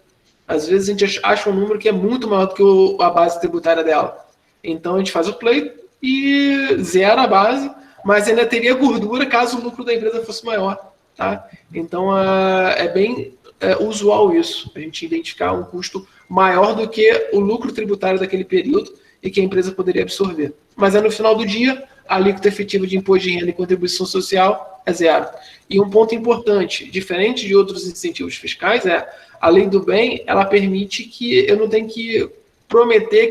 Às vezes a gente acha um número que é muito maior do que a base tributária dela. Então a gente faz o pleito e zera a base, mas ainda teria gordura caso o lucro da empresa fosse maior. Tá? Então é bem usual isso, a gente identificar um custo maior do que o lucro tributário daquele período e que a empresa poderia absorver. Mas no final do dia, a alíquota efetiva de imposto de renda e contribuição social é zero. E um ponto importante, diferente de outros incentivos fiscais, a lei do bem, ela permite que eu não tenho que prometer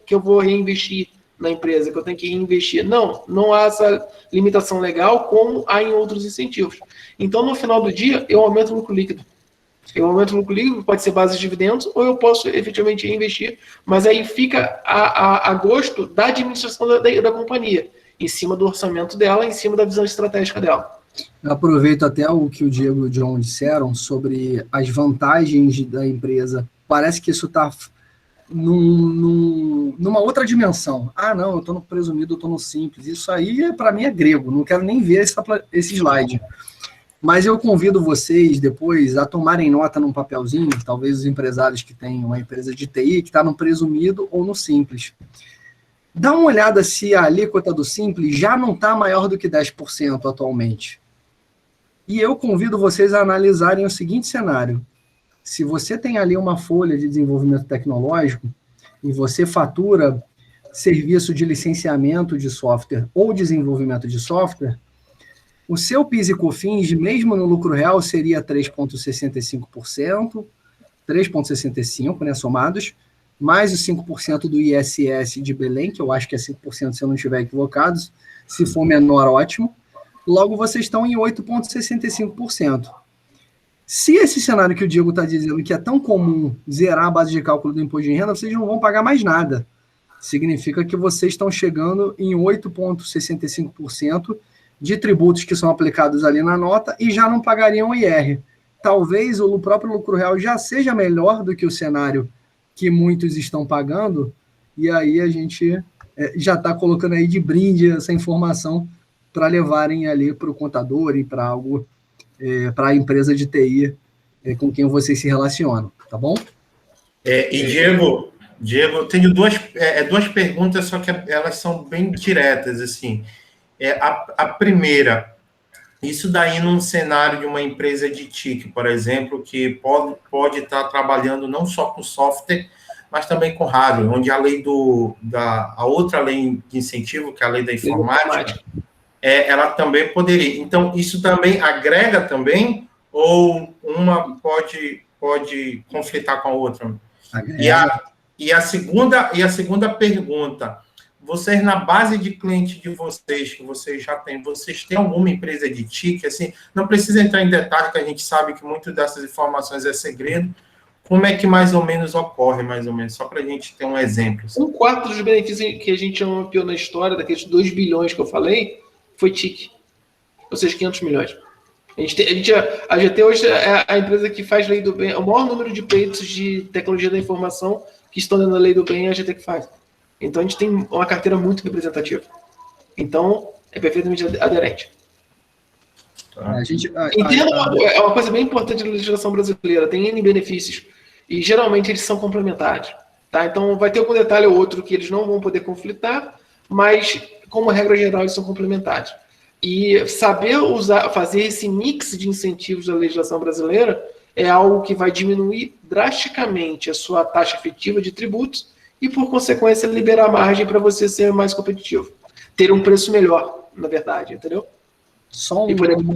que eu vou reinvestir na empresa, que eu tenho que reinvestir. Não há essa limitação legal como há em outros incentivos. Então, no final do dia, eu aumento o lucro líquido. Eu aumento o lucro líquido, pode ser base de dividendos, ou eu posso efetivamente reinvestir, mas aí fica a gosto da administração da companhia, em cima do orçamento dela, em cima da visão estratégica dela. Eu aproveito até o que o Diego e o John disseram sobre as vantagens da empresa. Parece que isso está numa outra dimensão. Não, eu estou no presumido, eu estou no simples. Isso aí, para mim, é grego. Não quero nem ver esse slide. Mas eu convido vocês depois a tomarem nota num papelzinho, talvez os empresários que têm uma empresa de TI, que está no presumido ou no simples. Dá uma olhada se a alíquota do simples já não está maior do que 10% atualmente. E eu convido vocês a analisarem o seguinte cenário. Se você tem ali uma folha de desenvolvimento tecnológico e você fatura serviço de licenciamento de software ou desenvolvimento de software, o seu PIS e COFINS, mesmo no lucro real, seria 3,65%, 3,65%, né, somados, mais os 5% do ISS de Belém, que eu acho que é 5% se eu não estiver equivocado, se for menor, ótimo. Logo, vocês estão em 8,65%. Se esse cenário que o Diego está dizendo que é tão comum zerar a base de cálculo do imposto de renda, vocês não vão pagar mais nada. Significa que vocês estão chegando em 8,65% de tributos que são aplicados ali na nota e já não pagariam IR. Talvez o próprio lucro real já seja melhor do que o cenário que muitos estão pagando, e aí a gente já está colocando aí de brinde essa informação para levarem ali para o contador e para algo, para a empresa de TI com quem vocês se relacionam, tá bom? E Diego, eu tenho duas perguntas, só que elas são bem diretas, assim. A primeira, isso daí num cenário de uma empresa de TIC, por exemplo, que pode estar trabalhando não só com software, mas também com hardware, onde a lei a outra lei de incentivo, que é a lei da informática, ela também poderia. Então, isso também agrega também, ou uma pode conflitar com a outra? E a segunda pergunta, vocês, na base de cliente de vocês, que vocês já têm, vocês têm alguma empresa de TIC? Assim, não precisa entrar em detalhe, que a gente sabe que muito dessas informações é segredo. Como é que mais ou menos ocorre, mais ou menos? Só para a gente ter um exemplo. Assim. 1/4 dos benefícios que a gente mapeou na história, daqueles 2 bilhões que eu falei, foi TIC. Ou seja, 500 milhões. A GT hoje é a empresa que faz lei do bem, o maior número de pleitos de tecnologia da informação que estão dentro da lei do bem é a GT que faz. Então, a gente tem uma carteira muito representativa. Então, é perfeitamente aderente. É uma coisa bem importante da legislação brasileira. Tem N benefícios. E, geralmente, eles são complementares. Tá? Então, vai ter algum detalhe ou outro que eles não vão poder conflitar, mas, como regra geral, eles são complementares. E saber fazer esse mix de incentivos da legislação brasileira é algo que vai diminuir drasticamente a sua taxa efetiva de tributos e, por consequência, liberar margem para você ser mais competitivo. Ter um preço melhor, na verdade, entendeu? Só uma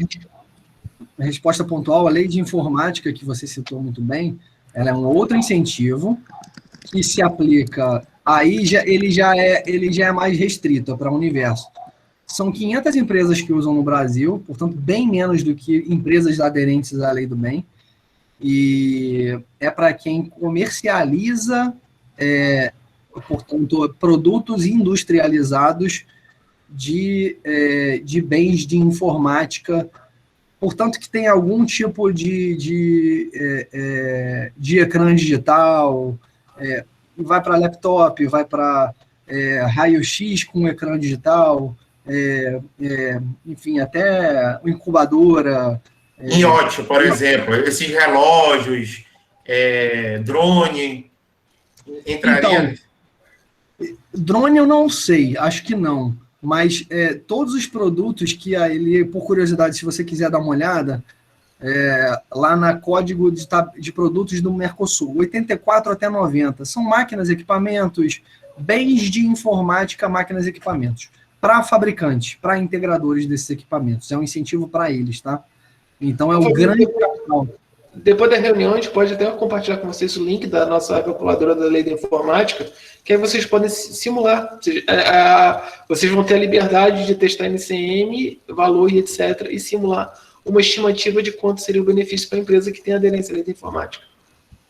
resposta pontual, a lei de informática, que você citou muito bem, ela é um outro incentivo que se aplica, aí ele já é mais restrito para o universo. São 500 empresas que usam no Brasil, portanto, bem menos do que empresas aderentes à lei do bem, e é para quem comercializa portanto, produtos industrializados de bens de informática, portanto, que tem algum tipo de ecrã digital, vai para laptop, vai para raio-x com ecrã digital, enfim, até incubadora. Iote, por exemplo, esses relógios, drone, entraria? Então, drone eu não sei, acho que não. Mas todos os produtos que ele, por curiosidade, se você quiser dar uma olhada, lá na código de produtos do Mercosul, 84 até 90, são máquinas, equipamentos, bens de informática, máquinas e equipamentos, para fabricantes, para integradores desses equipamentos. É um incentivo para eles, tá? Então é um grande capital. Depois da reunião, a gente pode até compartilhar com vocês o link da nossa calculadora da lei da informática, que aí vocês podem simular. Vocês vão ter a liberdade de testar NCM, valor e etc., e simular uma estimativa de quanto seria o benefício para a empresa que tem aderência à lei da informática.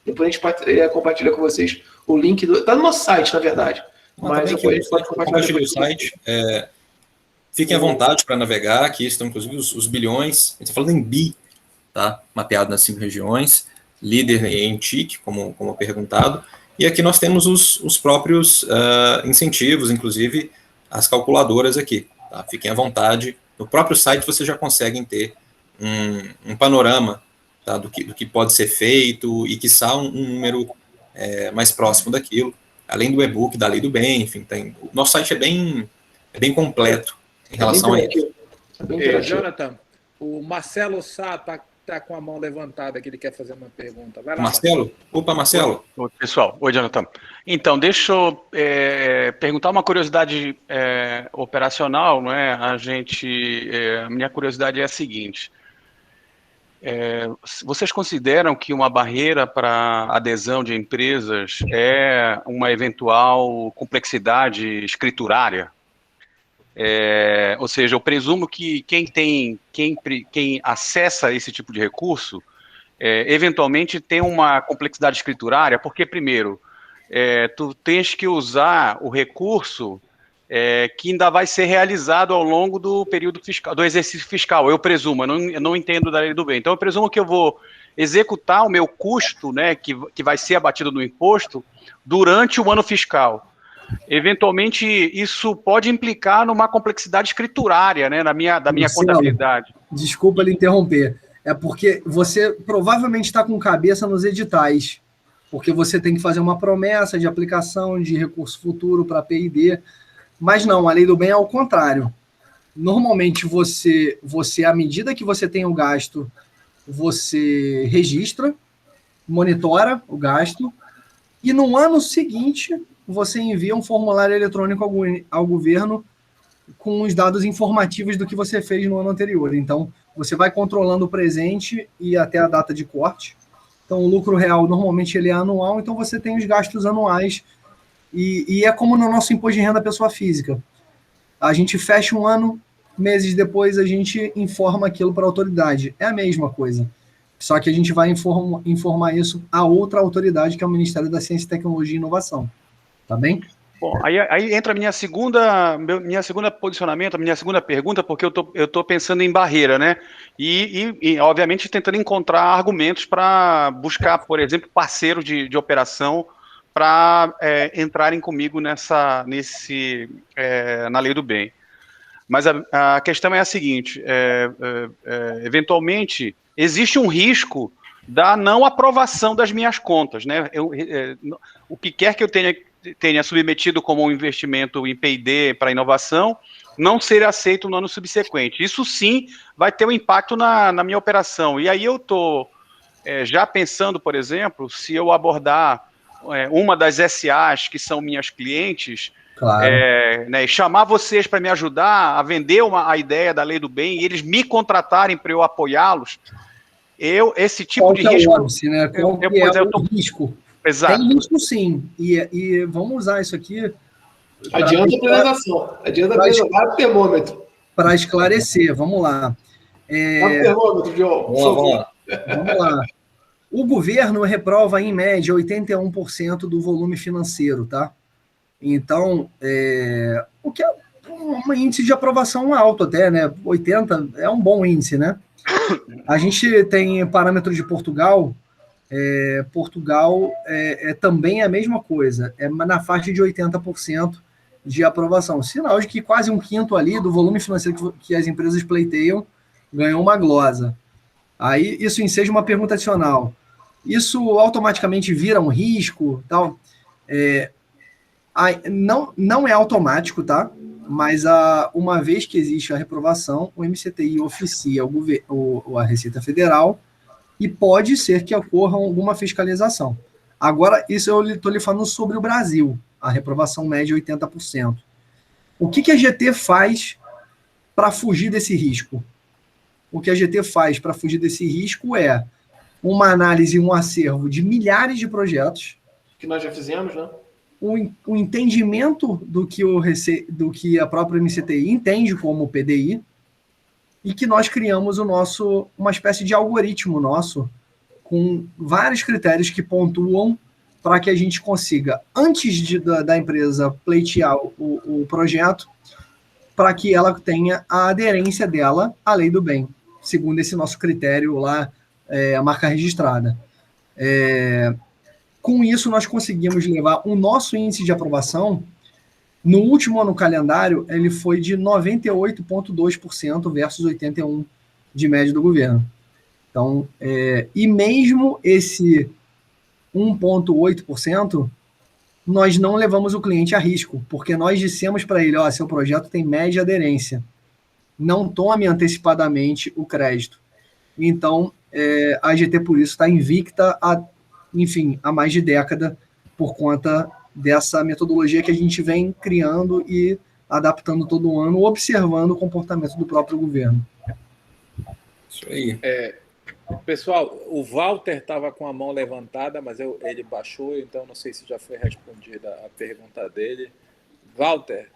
Depois a gente compartilha com vocês o link. Está no nosso site, na verdade. Mas depois a gente pode compartilhar o site. Fiquem à vontade para navegar. Aqui estão, inclusive, os bilhões. A gente está falando em bi, tá? Mapeado nas 5 regiões. Líder em TIC, como perguntado. E aqui nós temos os próprios incentivos, inclusive as calculadoras aqui. Tá? Fiquem à vontade. No próprio site vocês já conseguem ter um panorama, tá? do que pode ser feito e, quiçá, um número mais próximo daquilo. Além do e-book, da Lei do Bem, enfim. O nosso site é bem completo em relação a isso. Jonathan, o Marcelo Sá está com a mão levantada, que ele quer fazer uma pergunta. Vai lá, Marcelo? Opa, Marcelo. Oi, pessoal. Oi, Jonathan. Então, deixa eu perguntar uma curiosidade operacional, não é? A minha curiosidade é a seguinte. Vocês consideram que uma barreira para adesão de empresas é uma eventual complexidade escriturária? Ou seja, eu presumo que quem acessa esse tipo de recurso, eventualmente tem uma complexidade escriturária, porque, primeiro, tu tens que usar o recurso que ainda vai ser realizado ao longo do período fiscal, do exercício fiscal, eu presumo, eu não entendo da lei do bem. Então, eu presumo que eu vou executar o meu custo, né, que vai ser abatido no imposto, durante o ano fiscal. Eventualmente, isso pode implicar numa complexidade escriturária, né, da minha contabilidade. Desculpa lhe interromper. É porque você provavelmente está com cabeça nos editais, porque você tem que fazer uma promessa de aplicação de recurso futuro para P&D, mas não, a lei do bem é ao contrário. Normalmente, você, à medida que você tem o gasto, você registra, monitora o gasto, e no ano seguinte você envia um formulário eletrônico ao governo com os dados informativos do que você fez no ano anterior. Então, você vai controlando o presente e até a data de corte. Então, o lucro real, normalmente, ele é anual, então você tem os gastos anuais. E é como no nosso imposto de renda pessoa física. A gente fecha um ano, meses depois a gente informa aquilo para a autoridade. É a mesma coisa. Só que a gente vai informar isso a outra autoridade, que é o Ministério da Ciência, Tecnologia e Inovação. Tá bem? Bom, aí entra a minha segunda posicionamento, a minha segunda pergunta, porque eu tô pensando em barreira, né? E obviamente, tentando encontrar argumentos para buscar, por exemplo, parceiros de operação para entrarem comigo na lei do bem. Mas a questão é a seguinte, eventualmente, existe um risco da não aprovação das minhas contas, né? O que quer que eu tenha submetido como um investimento em P&D para inovação, não ser aceito no ano subsequente. Isso sim vai ter um impacto na minha operação. E aí eu estou já pensando, por exemplo, se eu abordar uma das SAs que são minhas clientes, claro, né, chamar vocês para me ajudar a vender a ideia da lei do bem e eles me contratarem para eu apoiá-los, esse tipo qual de risco... Óbice, né? Qual o risco? Exato. Tem risco sim, e vamos usar isso aqui... Adianta a apresentação, adianta o termômetro. Para esclarecer, vamos lá. O termômetro, João. Vamos lá. O governo reprova, em média, 81% do volume financeiro, tá? Então, o que é um índice de aprovação alto até, né? 80 é um bom índice, né? A gente tem parâmetro de Portugal. Portugal é também a mesma coisa, é na faixa de 80% de aprovação. Sinal de que quase um quinto ali do volume financeiro que as empresas pleiteiam ganhou uma glosa. Aí isso enseja uma pergunta adicional. Isso automaticamente vira um risco, tal? Não é automático, tá? Mas uma vez que existe a reprovação, o MCTI oficia a Receita Federal e pode ser que ocorra alguma fiscalização. Agora, isso eu estou lhe falando sobre o Brasil, a reprovação média é 80%. O que a GT faz para fugir desse risco? O que a GT faz para fugir desse risco é uma análise, um acervo de milhares de projetos. Que nós já fizemos, né? O entendimento do que a própria MCTI entende como PDI, e que nós criamos uma espécie de algoritmo nosso, com vários critérios que pontuam para que a gente consiga, antes da empresa pleitear o projeto, para que ela tenha a aderência dela à lei do bem, segundo esse nosso critério lá, a marca registrada. Com isso, nós conseguimos levar o nosso índice de aprovação. No último ano calendário, ele foi de 98,2% versus 81% de média do governo. Então, e mesmo esse 1,8%, nós não levamos o cliente a risco, porque nós dissemos para ele, seu projeto tem média aderência, não tome antecipadamente o crédito. Então, a GT, por isso, está invicta há mais de década, por conta dessa metodologia que a gente vem criando e adaptando todo ano, observando o comportamento do próprio governo. Isso aí. Pessoal, o Walter estava com a mão levantada, mas ele baixou, então não sei se já foi respondida a pergunta dele. Walter?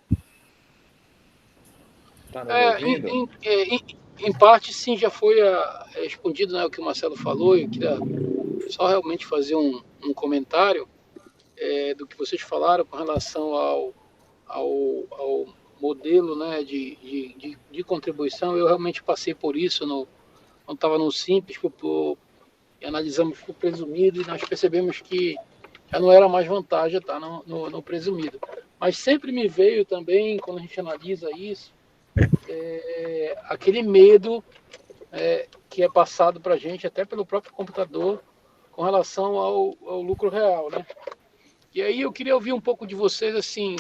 Está nos ouvindo? Em parte, sim, já foi respondido, né, o que o Marcelo falou. Eu queria só realmente fazer um comentário do que vocês falaram com relação ao modelo, né, de contribuição. Eu realmente passei por isso quando estava no Simples, analisamos o presumido e nós percebemos que já não era mais vantagem estar no presumido. Mas sempre me veio também, quando a gente analisa isso, aquele medo que é passado para a gente, até pelo próprio computador, com relação ao lucro real, né? E aí eu queria ouvir um pouco de vocês, assim,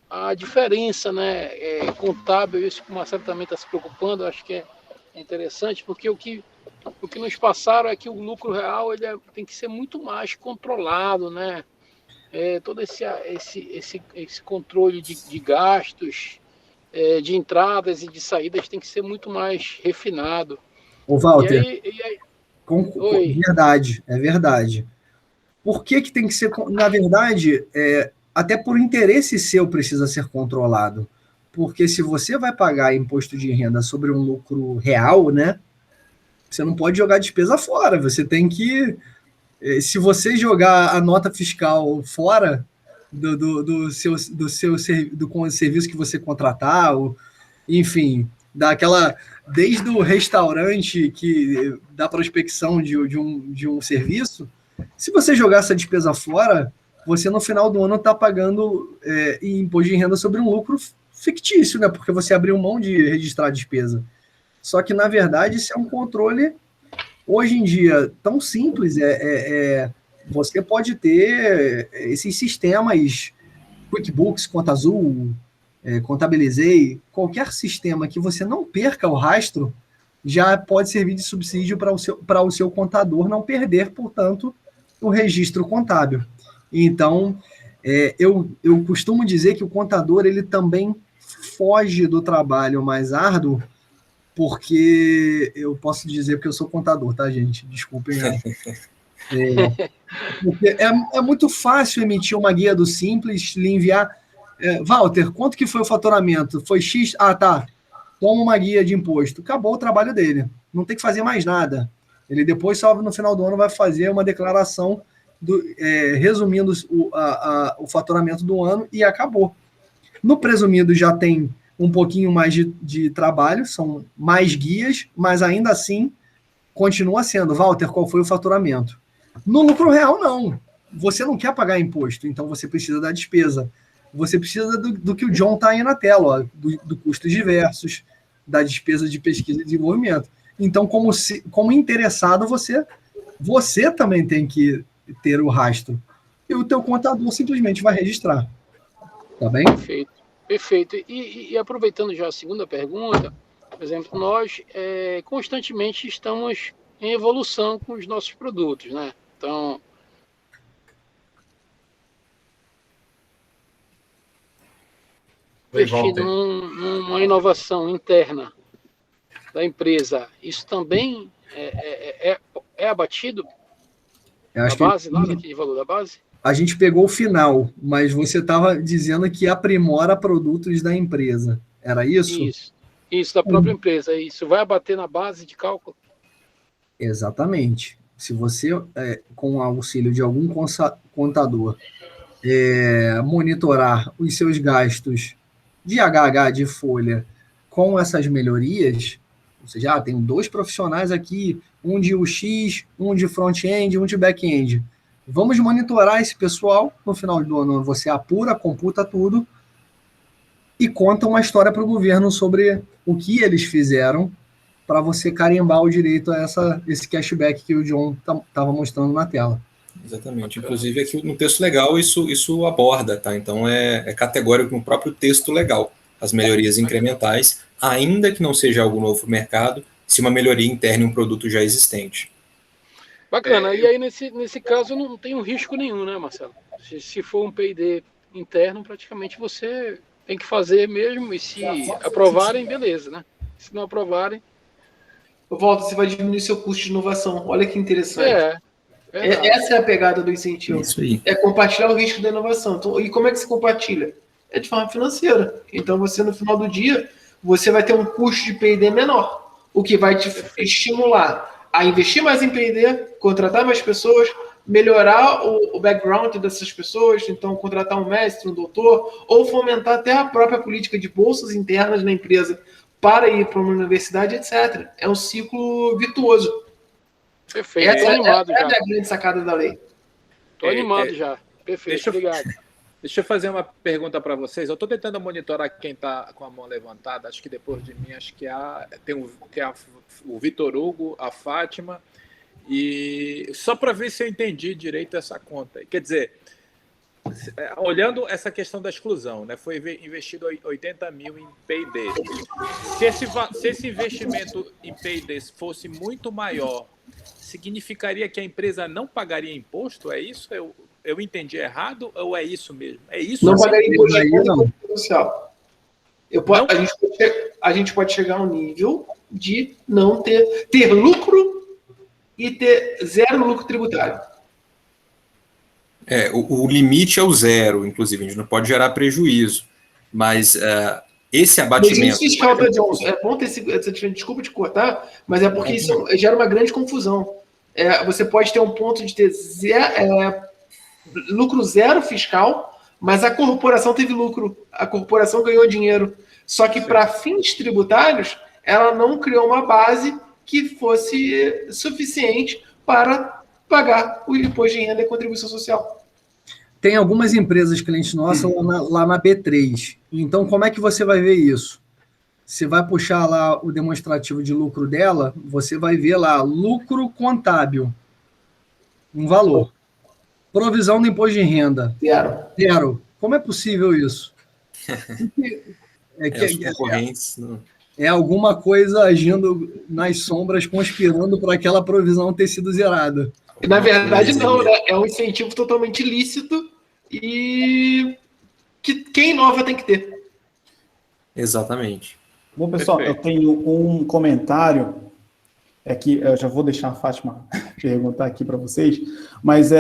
a diferença, né, contábil, isso que o Marcelo também está se preocupando, eu acho que é interessante, porque o que nos passaram é que o lucro real tem que ser muito mais controlado, né? Todo esse controle de gastos, de entradas e de saídas tem que ser muito mais refinado. Ô, Walter, Oi. É verdade. Por que tem que ser... Na verdade, até por interesse seu precisa ser controlado. Porque se você vai pagar imposto de renda sobre um lucro real, né, você não pode jogar despesa fora. Você tem que... Se você jogar a nota fiscal fora do serviço que você contratar, enfim, desde o restaurante da prospecção de um serviço, se você jogar essa despesa fora, você no final do ano está pagando imposto de renda sobre um lucro fictício, né? Porque você abriu mão de registrar a despesa. Só que, na verdade, isso é um controle, hoje em dia, tão simples. Você pode ter esses sistemas, QuickBooks, Conta Azul, Contabilizei, qualquer sistema que você não perca o rastro, já pode servir de subsídio para o seu contador não perder, portanto, o registro contábil. Então, eu costumo dizer que o contador ele também foge do trabalho mais árduo, porque eu posso dizer porque eu sou contador, tá, gente? Desculpem. Porque é muito fácil emitir uma guia do Simples, lhe enviar. Walter, quanto que foi o faturamento? Foi X? Ah, tá. Toma uma guia de imposto. Acabou o trabalho dele. Não tem que fazer mais nada. Ele depois, só no final do ano, vai fazer uma declaração resumindo o faturamento do ano e acabou. No presumido já tem um pouquinho mais de trabalho, são mais guias, mas ainda assim continua sendo, Walter, qual foi o faturamento? No lucro real, não. Você não quer pagar imposto, então você precisa da despesa. Você precisa do que o John está aí na tela, ó, do custos diversos, da despesa de pesquisa e desenvolvimento. Então, como interessado, você também tem que ter o rastro. E o teu contador simplesmente vai registrar. Tá bem? Perfeito. Perfeito. E aproveitando já a segunda pergunta, por exemplo, nós constantemente estamos em evolução com os nossos produtos, né? Então, investindo numa inovação interna da empresa, isso também é abatido na base, lá daqui de valor da base? A gente pegou o final, mas você estava dizendo que aprimora produtos da empresa. Era isso? Isso da própria empresa. Isso vai abater na base de cálculo? Exatamente. Se você, com o auxílio de algum contador, monitorar os seus gastos de HH, de folha, com essas melhorias, ou seja, tem 2 profissionais aqui, um de UX, um de front-end, um de back-end. Vamos monitorar esse pessoal. No final do ano, você apura, computa tudo e conta uma história para o governo sobre o que eles fizeram para você carimbar o direito a esse cashback que o John estava mostrando na tela. Exatamente. Inclusive, aqui no texto legal isso aborda, tá? Então, é categórico no próprio texto legal. As melhorias incrementais, ainda que não seja algo novo no mercado, se uma melhoria interna em um produto já existente. Bacana. E aí, nesse caso, não tem um risco nenhum, né, Marcelo? Se for um P&D interno, praticamente você tem que fazer mesmo, e se aprovarem, beleza, né? Se não aprovarem... Volta, você vai diminuir seu custo de inovação. Olha que interessante. Essa é a pegada do incentivo. Isso aí. É compartilhar o risco da inovação. Então, e como é que se compartilha? É de forma financeira. Então, você, no final do dia, você vai ter um custo de P&D menor, o que vai te estimular a investir mais em P&D, contratar mais pessoas, melhorar o background dessas pessoas, então contratar um mestre, um doutor, ou fomentar até a própria política de bolsas internas na empresa para ir para uma universidade, etc. É um ciclo virtuoso. Perfeito, estou animado já. Essa é a grande sacada da lei. Estou animado já. Perfeito, obrigado. Deixa eu fazer uma pergunta para vocês. Eu estou tentando monitorar quem está com a mão levantada. Acho que depois de mim, acho que tem o Vitor Hugo, a Fátima, e só para ver se eu entendi direito essa conta. Quer dizer, olhando essa questão da exclusão, né, foi investido 80 mil em P&D. Se esse investimento em P&D fosse muito maior, significaria que a empresa não pagaria imposto? É isso? Eu entendi errado ou é isso mesmo? É isso? Não pagaria imposto social. A gente pode chegar ao nível de não ter lucro e ter zero lucro tributário. O limite é o 0, inclusive, a gente não pode gerar prejuízo, mas esse abatimento... Fiscal, Johnson, é bom ter desculpa te cortar, mas é porque isso gera uma grande confusão. Você pode ter um ponto de ter lucro zero fiscal, mas a corporação teve lucro, a corporação ganhou dinheiro. Só que para fins tributários, ela não criou uma base que fosse suficiente para pagar o imposto de renda e contribuição social. Tem algumas empresas clientes nossas lá na B3. Então, como é que você vai ver isso? Você vai puxar lá o demonstrativo de lucro dela, você vai ver lá lucro contábil, um valor. Provisão do imposto de renda. Zero. Como é possível isso? É alguma coisa agindo nas sombras, conspirando para aquela provisão ter sido zerada. Na verdade, não, né? É um incentivo totalmente lícito e que quem inova tem que ter. Exatamente. Bom, pessoal, eu tenho um comentário, que eu já vou deixar a Fátima perguntar aqui para vocês, mas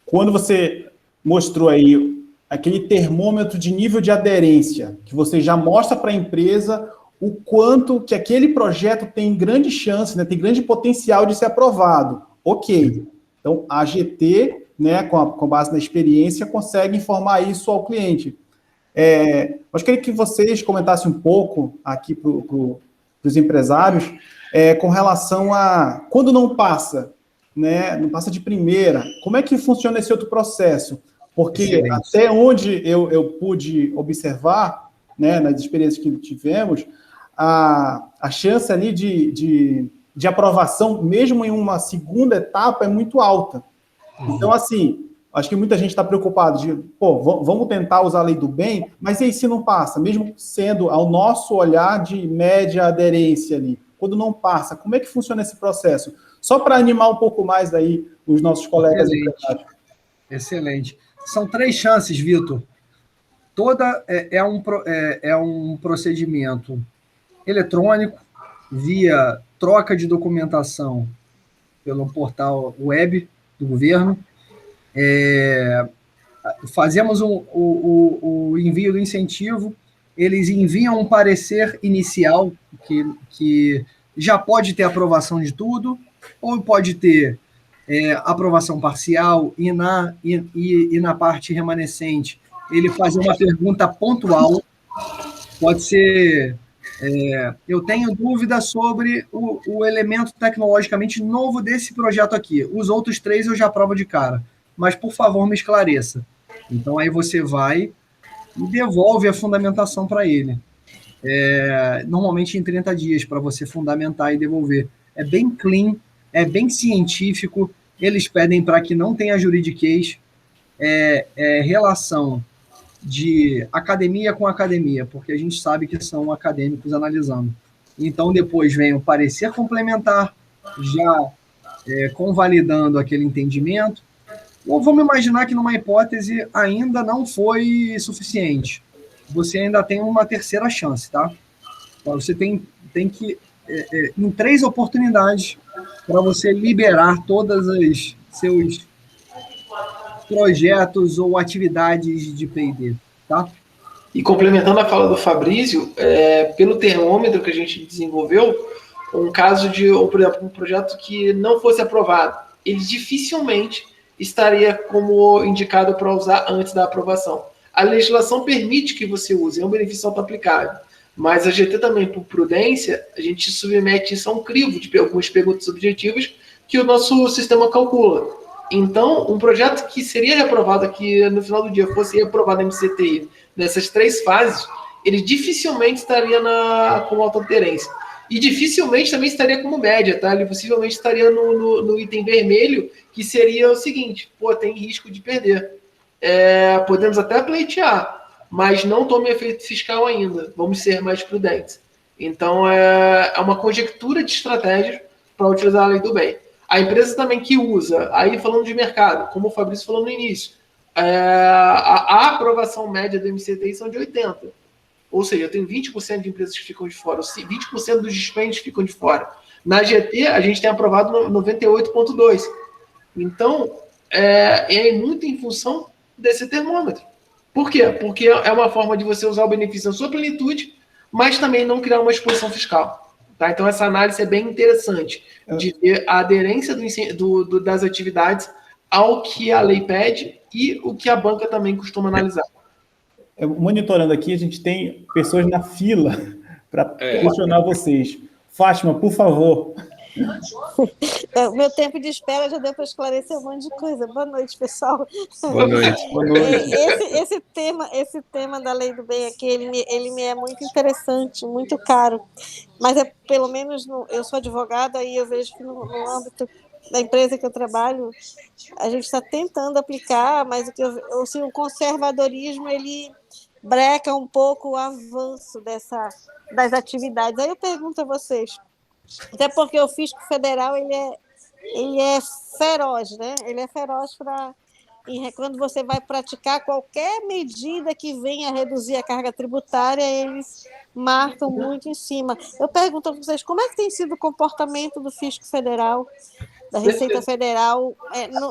quando você mostrou aí aquele termômetro de nível de aderência, que você já mostra para a empresa o quanto que aquele projeto tem grande chance, né, tem grande potencial de ser aprovado. Ok. Então, a AGT né, com base na experiência, consegue informar isso ao cliente. Eu queria que vocês comentassem um pouco aqui para os empresários com relação a quando não passa, né, não passa de primeira, como é que funciona esse outro processo? Porque excelente. Até onde eu pude observar, né, nas experiências que tivemos, a chance ali de aprovação, mesmo em uma segunda etapa, é muito alta. Então, assim, acho que muita gente está preocupada de, vamos tentar usar a lei do bem, mas e aí se não passa? Mesmo sendo ao nosso olhar de média aderência ali, quando não passa, como é que funciona esse processo? Só para animar um pouco mais aí os nossos colegas. Excelente. São 3 chances, Vitor. Toda é um procedimento eletrônico, via troca de documentação pelo portal web do governo. Fazemos o envio do incentivo, eles enviam um parecer inicial que já pode ter aprovação de tudo, ou pode ter aprovação parcial, e na parte remanescente ele fazer uma pergunta pontual. Pode ser, eu tenho dúvida sobre o elemento tecnologicamente novo desse projeto aqui. Os outros 3 eu já aprovo de cara, mas, por favor, me esclareça. Então, aí você vai e devolve a fundamentação para ele. Normalmente em 30 dias, para você fundamentar e devolver. É bem clean, é bem científico, eles pedem para que não tenha juridiquês, relação de academia com academia, porque a gente sabe que são acadêmicos analisando. Então, depois vem o parecer complementar, já convalidando aquele entendimento, ou vamos imaginar que numa hipótese ainda não foi suficiente. Você ainda tem uma terceira chance, tá? Você tem que, em 3 oportunidades, para você liberar todas os seus projetos ou atividades de P&D, tá? E complementando a fala do Fabrício, pelo termômetro que a gente desenvolveu, um caso de, por exemplo, um projeto que não fosse aprovado, ele dificilmente estaria como indicado para usar antes da aprovação. A legislação permite que você use, é um benefício auto-aplicável, mas a GT também, por prudência, a gente submete isso a um crivo de algumas perguntas objetivas que o nosso sistema calcula. Então, um projeto que seria reprovado, que no final do dia fosse reprovado em MCTI nessas 3 fases, ele dificilmente estaria com autoaderência. E dificilmente também estaria como média, tá? Ele possivelmente estaria no item vermelho, que seria o seguinte: tem risco de perder. Podemos até pleitear, mas não tome efeito fiscal ainda. Vamos ser mais prudentes. Então, é uma conjectura de estratégias para utilizar a lei do bem. A empresa também que usa, aí falando de mercado, como o Fabrício falou no início, a aprovação média do MCTI são de 80%. Ou seja, eu tenho 20% de empresas que ficam de fora, 20% dos dispêndios ficam de fora. Na GT, a gente tem aprovado 98,2%. Então, é muito em função desse termômetro. Por quê? Porque é uma forma de você usar o benefício na sua plenitude, mas também não criar uma exposição fiscal. Tá? Então, essa análise é bem interessante, de ver a aderência das atividades ao que a lei pede e o que a banca também costuma analisar. Monitorando aqui, a gente tem pessoas na fila para questionar vocês. Fátima, por favor. O meu tempo de espera já deu para esclarecer um monte de coisa. Boa noite, pessoal. Boa noite. Boa noite. Esse tema da lei do bem aqui, ele me é muito interessante, muito caro. Mas pelo menos eu sou advogada e eu vejo que no âmbito da empresa que eu trabalho, a gente está tentando aplicar, mas o conservadorismo ele breca um pouco o avanço das atividades. Aí eu pergunto a vocês, até porque o fisco federal ele é feroz, né? Ele é feroz quando você vai praticar qualquer medida que venha a reduzir a carga tributária, eles marcam muito em cima. Eu pergunto a vocês, como é que tem sido o comportamento do fisco federal da Receita Federal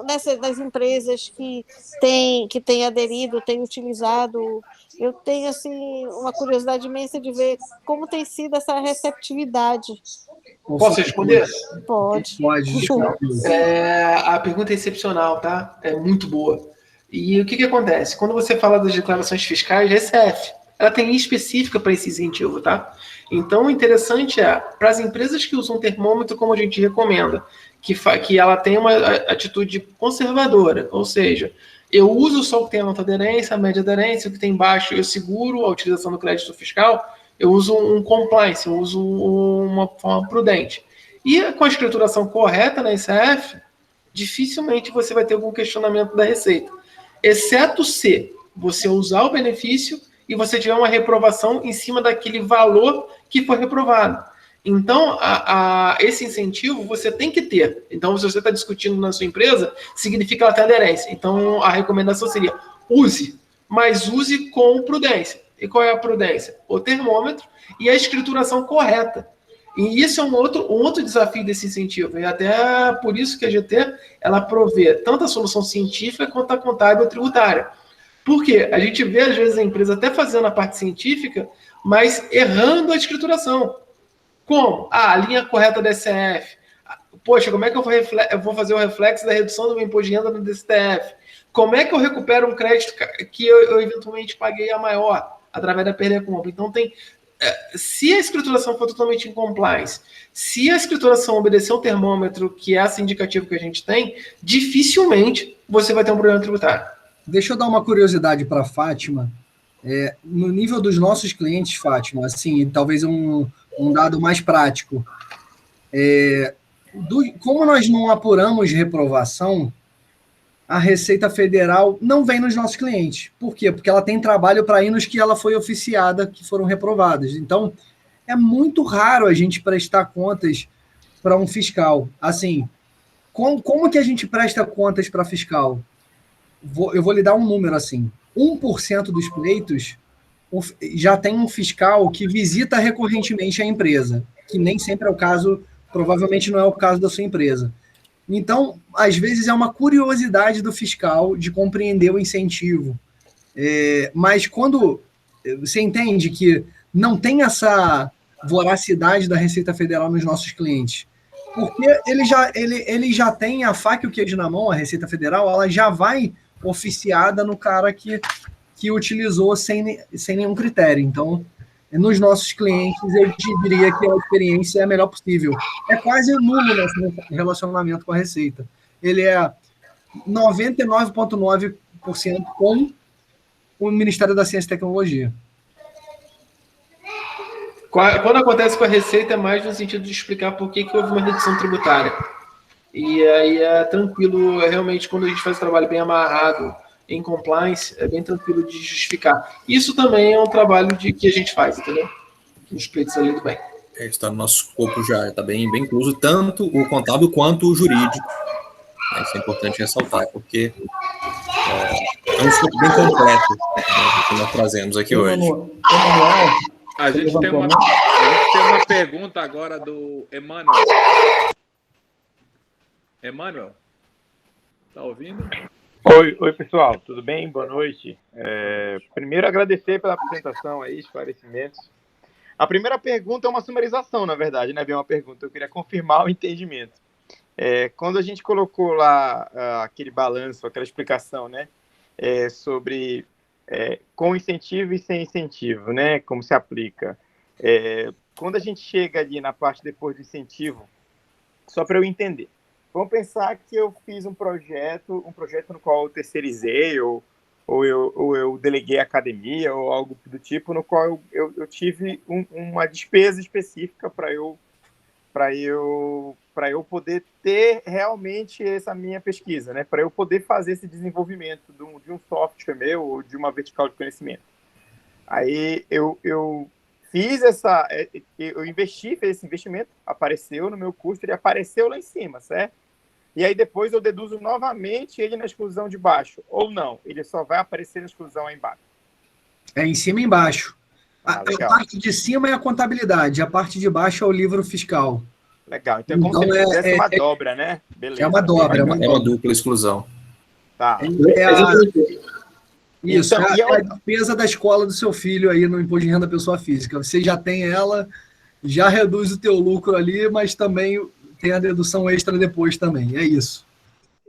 das empresas que têm aderido, têm utilizado. Eu tenho assim uma curiosidade imensa de ver como tem sido essa receptividade. Posso responder? Pode. A pergunta é excepcional, tá? É muito boa. E o que acontece? Quando você fala das declarações fiscais, Recefe, ela tem linha específica para esse incentivo, tá? Então, o interessante é, para as empresas que usam termômetro, como a gente recomenda, que ela tenha uma atitude conservadora, ou seja, eu uso só o que tem a alta aderência, a média aderência, o que tem baixo, eu seguro a utilização do crédito fiscal, eu uso um compliance, eu uso uma forma prudente. E com a escrituração correta na ICF, dificilmente você vai ter algum questionamento da Receita, exceto se você usar o benefício e você tiver uma reprovação em cima daquele valor que foi reprovado. Então, esse incentivo você tem que ter. Então, se você está discutindo na sua empresa, significa que ela tem aderência. Então, a recomendação seria use, mas use com prudência. E qual é a prudência? O termômetro e a escrituração correta. E isso é um outro desafio desse incentivo. E até por isso que a GT ela provê tanto a solução científica quanto a contábil tributária. Porque a gente vê, às vezes, a empresa até fazendo a parte científica, mas errando a escrituração. Como? A linha correta da STF. Poxa, como é que eu vou fazer o reflexo da redução do meu imposto de renda no DSTF? Como é que eu recupero um crédito que eu eventualmente paguei a maior, através da perda de compra? Então, se a escrituração for totalmente em compliance, se a escrituração obedecer o termômetro, que é esse indicativo que a gente tem, dificilmente você vai ter um problema tributário. Deixa eu dar uma curiosidade para a Fátima. No nível dos nossos clientes, Fátima, assim, talvez um dado mais prático. Como nós não apuramos reprovação, a Receita Federal não vem nos nossos clientes. Por quê? Porque ela tem trabalho para ir nos que ela foi oficiada, que foram reprovadas. Então, é muito raro a gente prestar contas para um fiscal. Assim, como que a gente presta contas para fiscal? Eu vou lhe dar um número assim. 1% dos pleitos já tem um fiscal que visita recorrentemente a empresa, que nem sempre é o caso, provavelmente não é o caso da sua empresa. Então, às vezes é uma curiosidade do fiscal de compreender o incentivo. Mas quando você entende que não tem essa voracidade da Receita Federal nos nossos clientes, porque ele já tem a faca e o queijo na mão, a Receita Federal, ela já vai oficiada no cara que utilizou sem nenhum critério. Então, nos nossos clientes, eu diria que a experiência é a melhor possível. É quase nulo nesse relacionamento com a Receita. Ele é 99,9% com o Ministério da Ciência e Tecnologia. Quando acontece com a Receita, é mais no sentido de explicar por que houve uma redução tributária. E aí é tranquilo, realmente, quando a gente faz o trabalho bem amarrado em compliance, é bem tranquilo de justificar. Isso também é um trabalho que a gente faz, entendeu? Nos pleitos ali do bem. Está no nosso escopo já, está bem incluso, tanto o contábil quanto o jurídico. Isso é importante ressaltar, porque é um escopo bem completo que nós trazemos aqui hoje. A gente tem uma pergunta agora do Emmanuel. Emmanuel, tá ouvindo? Oi, pessoal, tudo bem? Boa noite. Primeiro, agradecer pela apresentação aí, esclarecimentos. A primeira pergunta é uma sumarização, na verdade, né? Bem, uma pergunta, eu queria confirmar o entendimento. Quando a gente colocou lá aquele balanço, aquela explicação, né? Sobre com incentivo e sem incentivo, né? Como se aplica. Quando a gente chega ali na parte depois do incentivo, só para eu entender. Vamos pensar que eu fiz um projeto no qual eu terceirizei, ou eu deleguei a academia, ou algo do tipo, no qual eu tive uma despesa específica para eu poder ter realmente essa minha pesquisa, né? Para eu poder fazer esse desenvolvimento de um software meu, ou de uma vertical de conhecimento. Aí eu fiz eu fiz esse investimento, apareceu no meu custo, ele apareceu lá em cima, certo? E aí depois eu deduzo novamente ele na exclusão de baixo, ou não, ele só vai aparecer na exclusão aí embaixo. Em cima e embaixo. A parte de cima é a contabilidade, a parte de baixo é o livro fiscal. Legal, então é como se fizesse uma dobra, né? Beleza. É uma dobra. É uma dupla exclusão. Tá. Isso, Então, é a despesa da escola do seu filho aí no imposto de renda pessoa física. Você já tem ela, já reduz o teu lucro ali, mas também tem a dedução extra depois também. É isso.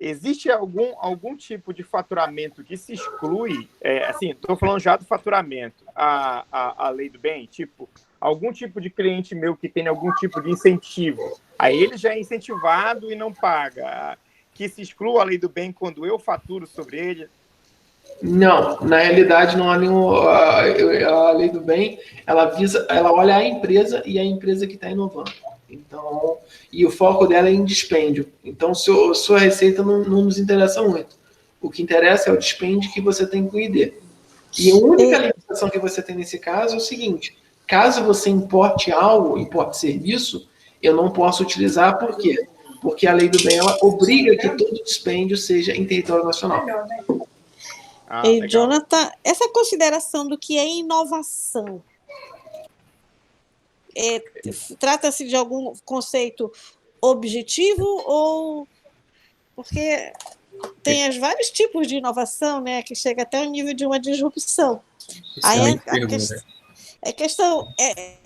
Existe algum tipo de faturamento que se exclui? Assim, estou falando já do faturamento, a lei do bem, tipo, algum tipo de cliente meu que tem algum tipo de incentivo, aí ele já é incentivado e não paga, que se exclua a lei do bem quando eu faturo sobre ele? Não, na realidade não há nenhum. A lei do bem, ela olha a empresa e a empresa que está inovando. Então, e o foco dela é em dispêndio. Então, sua receita não nos interessa muito. O que interessa é o dispêndio que você tem com o ID. E a única limitação que você tem nesse caso é o seguinte: caso você importe algo, importe serviço, eu não posso utilizar, por quê? Porque a lei do bem ela obriga que todo dispêndio seja em território nacional. E, Jonathan, essa consideração do que é inovação, trata-se de algum conceito objetivo ou... Porque tem vários tipos de inovação, né, que chega até o nível de uma disrupção. Aí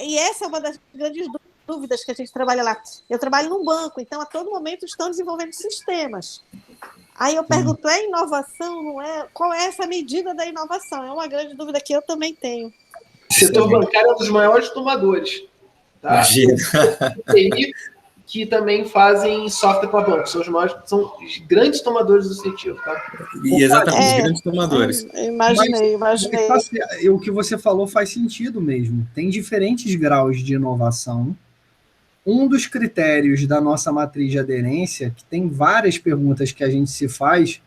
e essa é uma das grandes dúvidas que a gente trabalha lá. Eu trabalho num banco, então a todo momento estão desenvolvendo sistemas. Aí eu pergunto, é inovação, não é? Qual é essa medida da inovação? É uma grande dúvida que eu também tenho. O setor bancário é um dos maiores tomadores. Tá? Imagina. Que também fazem software para banco. São os grandes tomadores do incentivo. Tá? E exatamente, os grandes tomadores. Imaginei. O que você falou faz sentido mesmo. Tem diferentes graus de inovação. Um dos critérios da nossa matriz de aderência, que tem várias perguntas que a gente se faz,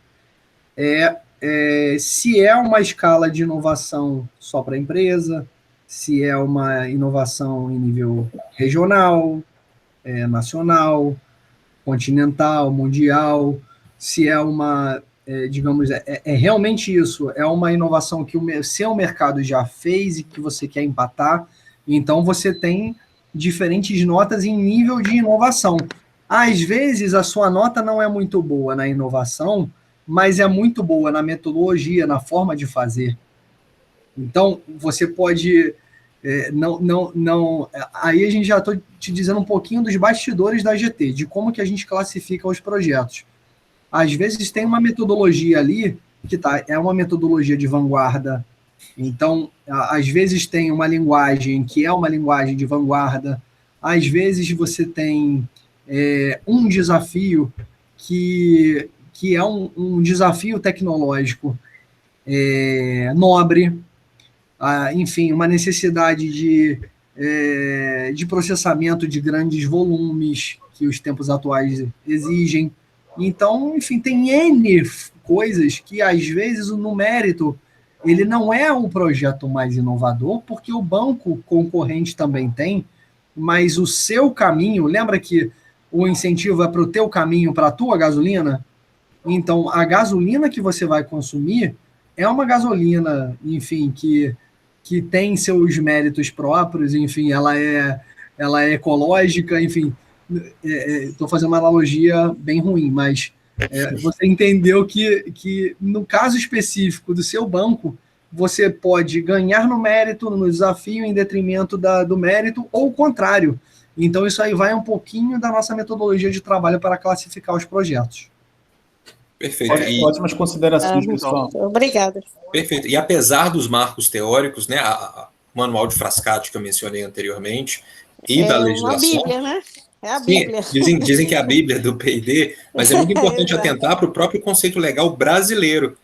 se é uma escala de inovação só para a empresa, se é uma inovação em nível regional, nacional, continental, mundial, se é uma, digamos, realmente isso, é uma inovação que o seu mercado já fez e que você quer empatar, então você tem diferentes notas em nível de inovação. Às vezes, a sua nota não é muito boa na inovação, mas é muito boa na metodologia, na forma de fazer. Então, você pode... aí a gente já estou te dizendo um pouquinho dos bastidores da GT, de como que a gente classifica os projetos. Às vezes tem uma metodologia ali, que é uma metodologia de vanguarda. Então, às vezes tem uma linguagem que é uma linguagem de vanguarda, às vezes você tem um desafio que é um desafio tecnológico nobre, enfim, uma necessidade de processamento de grandes volumes que os tempos atuais exigem. Então, enfim, tem N coisas que, às vezes, no mérito, ele não é um projeto mais inovador, porque o banco concorrente também tem, mas o seu caminho, lembra que o incentivo é para o teu caminho, para a tua gasolina? Então, a gasolina que você vai consumir é uma gasolina, enfim, que tem seus méritos próprios, enfim, ela é ecológica, enfim, estou fazendo uma analogia bem ruim, mas você entendeu que no caso específico do seu banco, você pode ganhar no mérito, no desafio, em detrimento do mérito, ou o contrário. Então, isso aí vai um pouquinho da nossa metodologia de trabalho para classificar os projetos. Perfeito. Ótimas considerações, pessoal. Obrigada. Perfeito. E apesar dos marcos teóricos, né, o manual de Frascati que eu mencionei anteriormente, e da legislação... É uma Bíblia, né? É a Bíblia. Sim, dizem que é a Bíblia do P&D, mas é muito importante atentar para o próprio conceito legal brasileiro.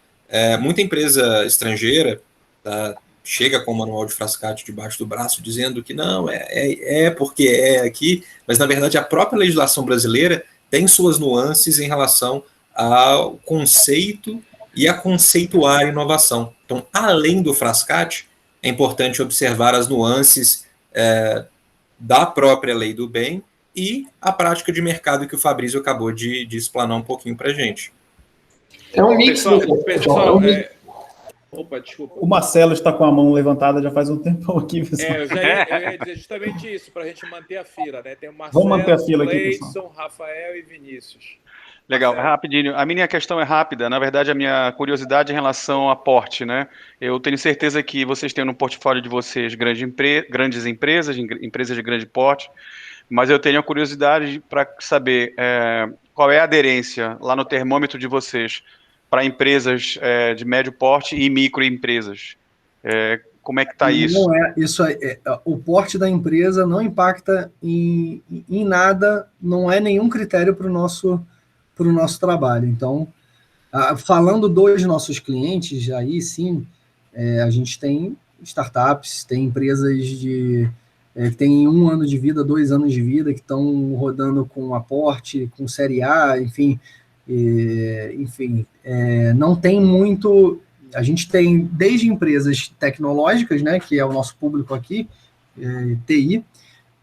Muita empresa estrangeira chega com o manual de Frascati debaixo do braço, dizendo que não, porque é aqui, mas na verdade a própria legislação brasileira tem suas nuances em relação ao conceito e a conceituar a inovação. Então, além do Frascati, é importante observar as nuances da própria lei do bem e a prática de mercado que o Fabrício acabou de explanar um pouquinho para a gente. É um mix. Pessoal, opa, desculpa. O Marcelo está com a mão levantada já faz um tempão aqui, pessoal. Eu ia dizer justamente isso, para a gente manter a fila, né? Tem o Marcelo, Vamos manter a fila aqui, Cleison, Rafael e Vinícius. Legal, rapidinho. A minha questão é rápida. Na verdade, a minha curiosidade em relação a porte, né? Eu tenho certeza que vocês têm no portfólio de vocês grandes empresas, empresas de grande porte, mas eu tenho a curiosidade para saber qual é a aderência lá no termômetro de vocês para empresas de médio porte e microempresas. Como é que está isso? O porte da empresa não impacta em nada, não é nenhum critério para o nosso trabalho. Então, falando dos nossos clientes, aí sim, a gente tem startups, tem empresas que têm 1 ano de vida, 2 anos de vida, que estão rodando com aporte, com série A, enfim, não tem muito. A gente tem desde empresas tecnológicas, né, que é o nosso público aqui, TI,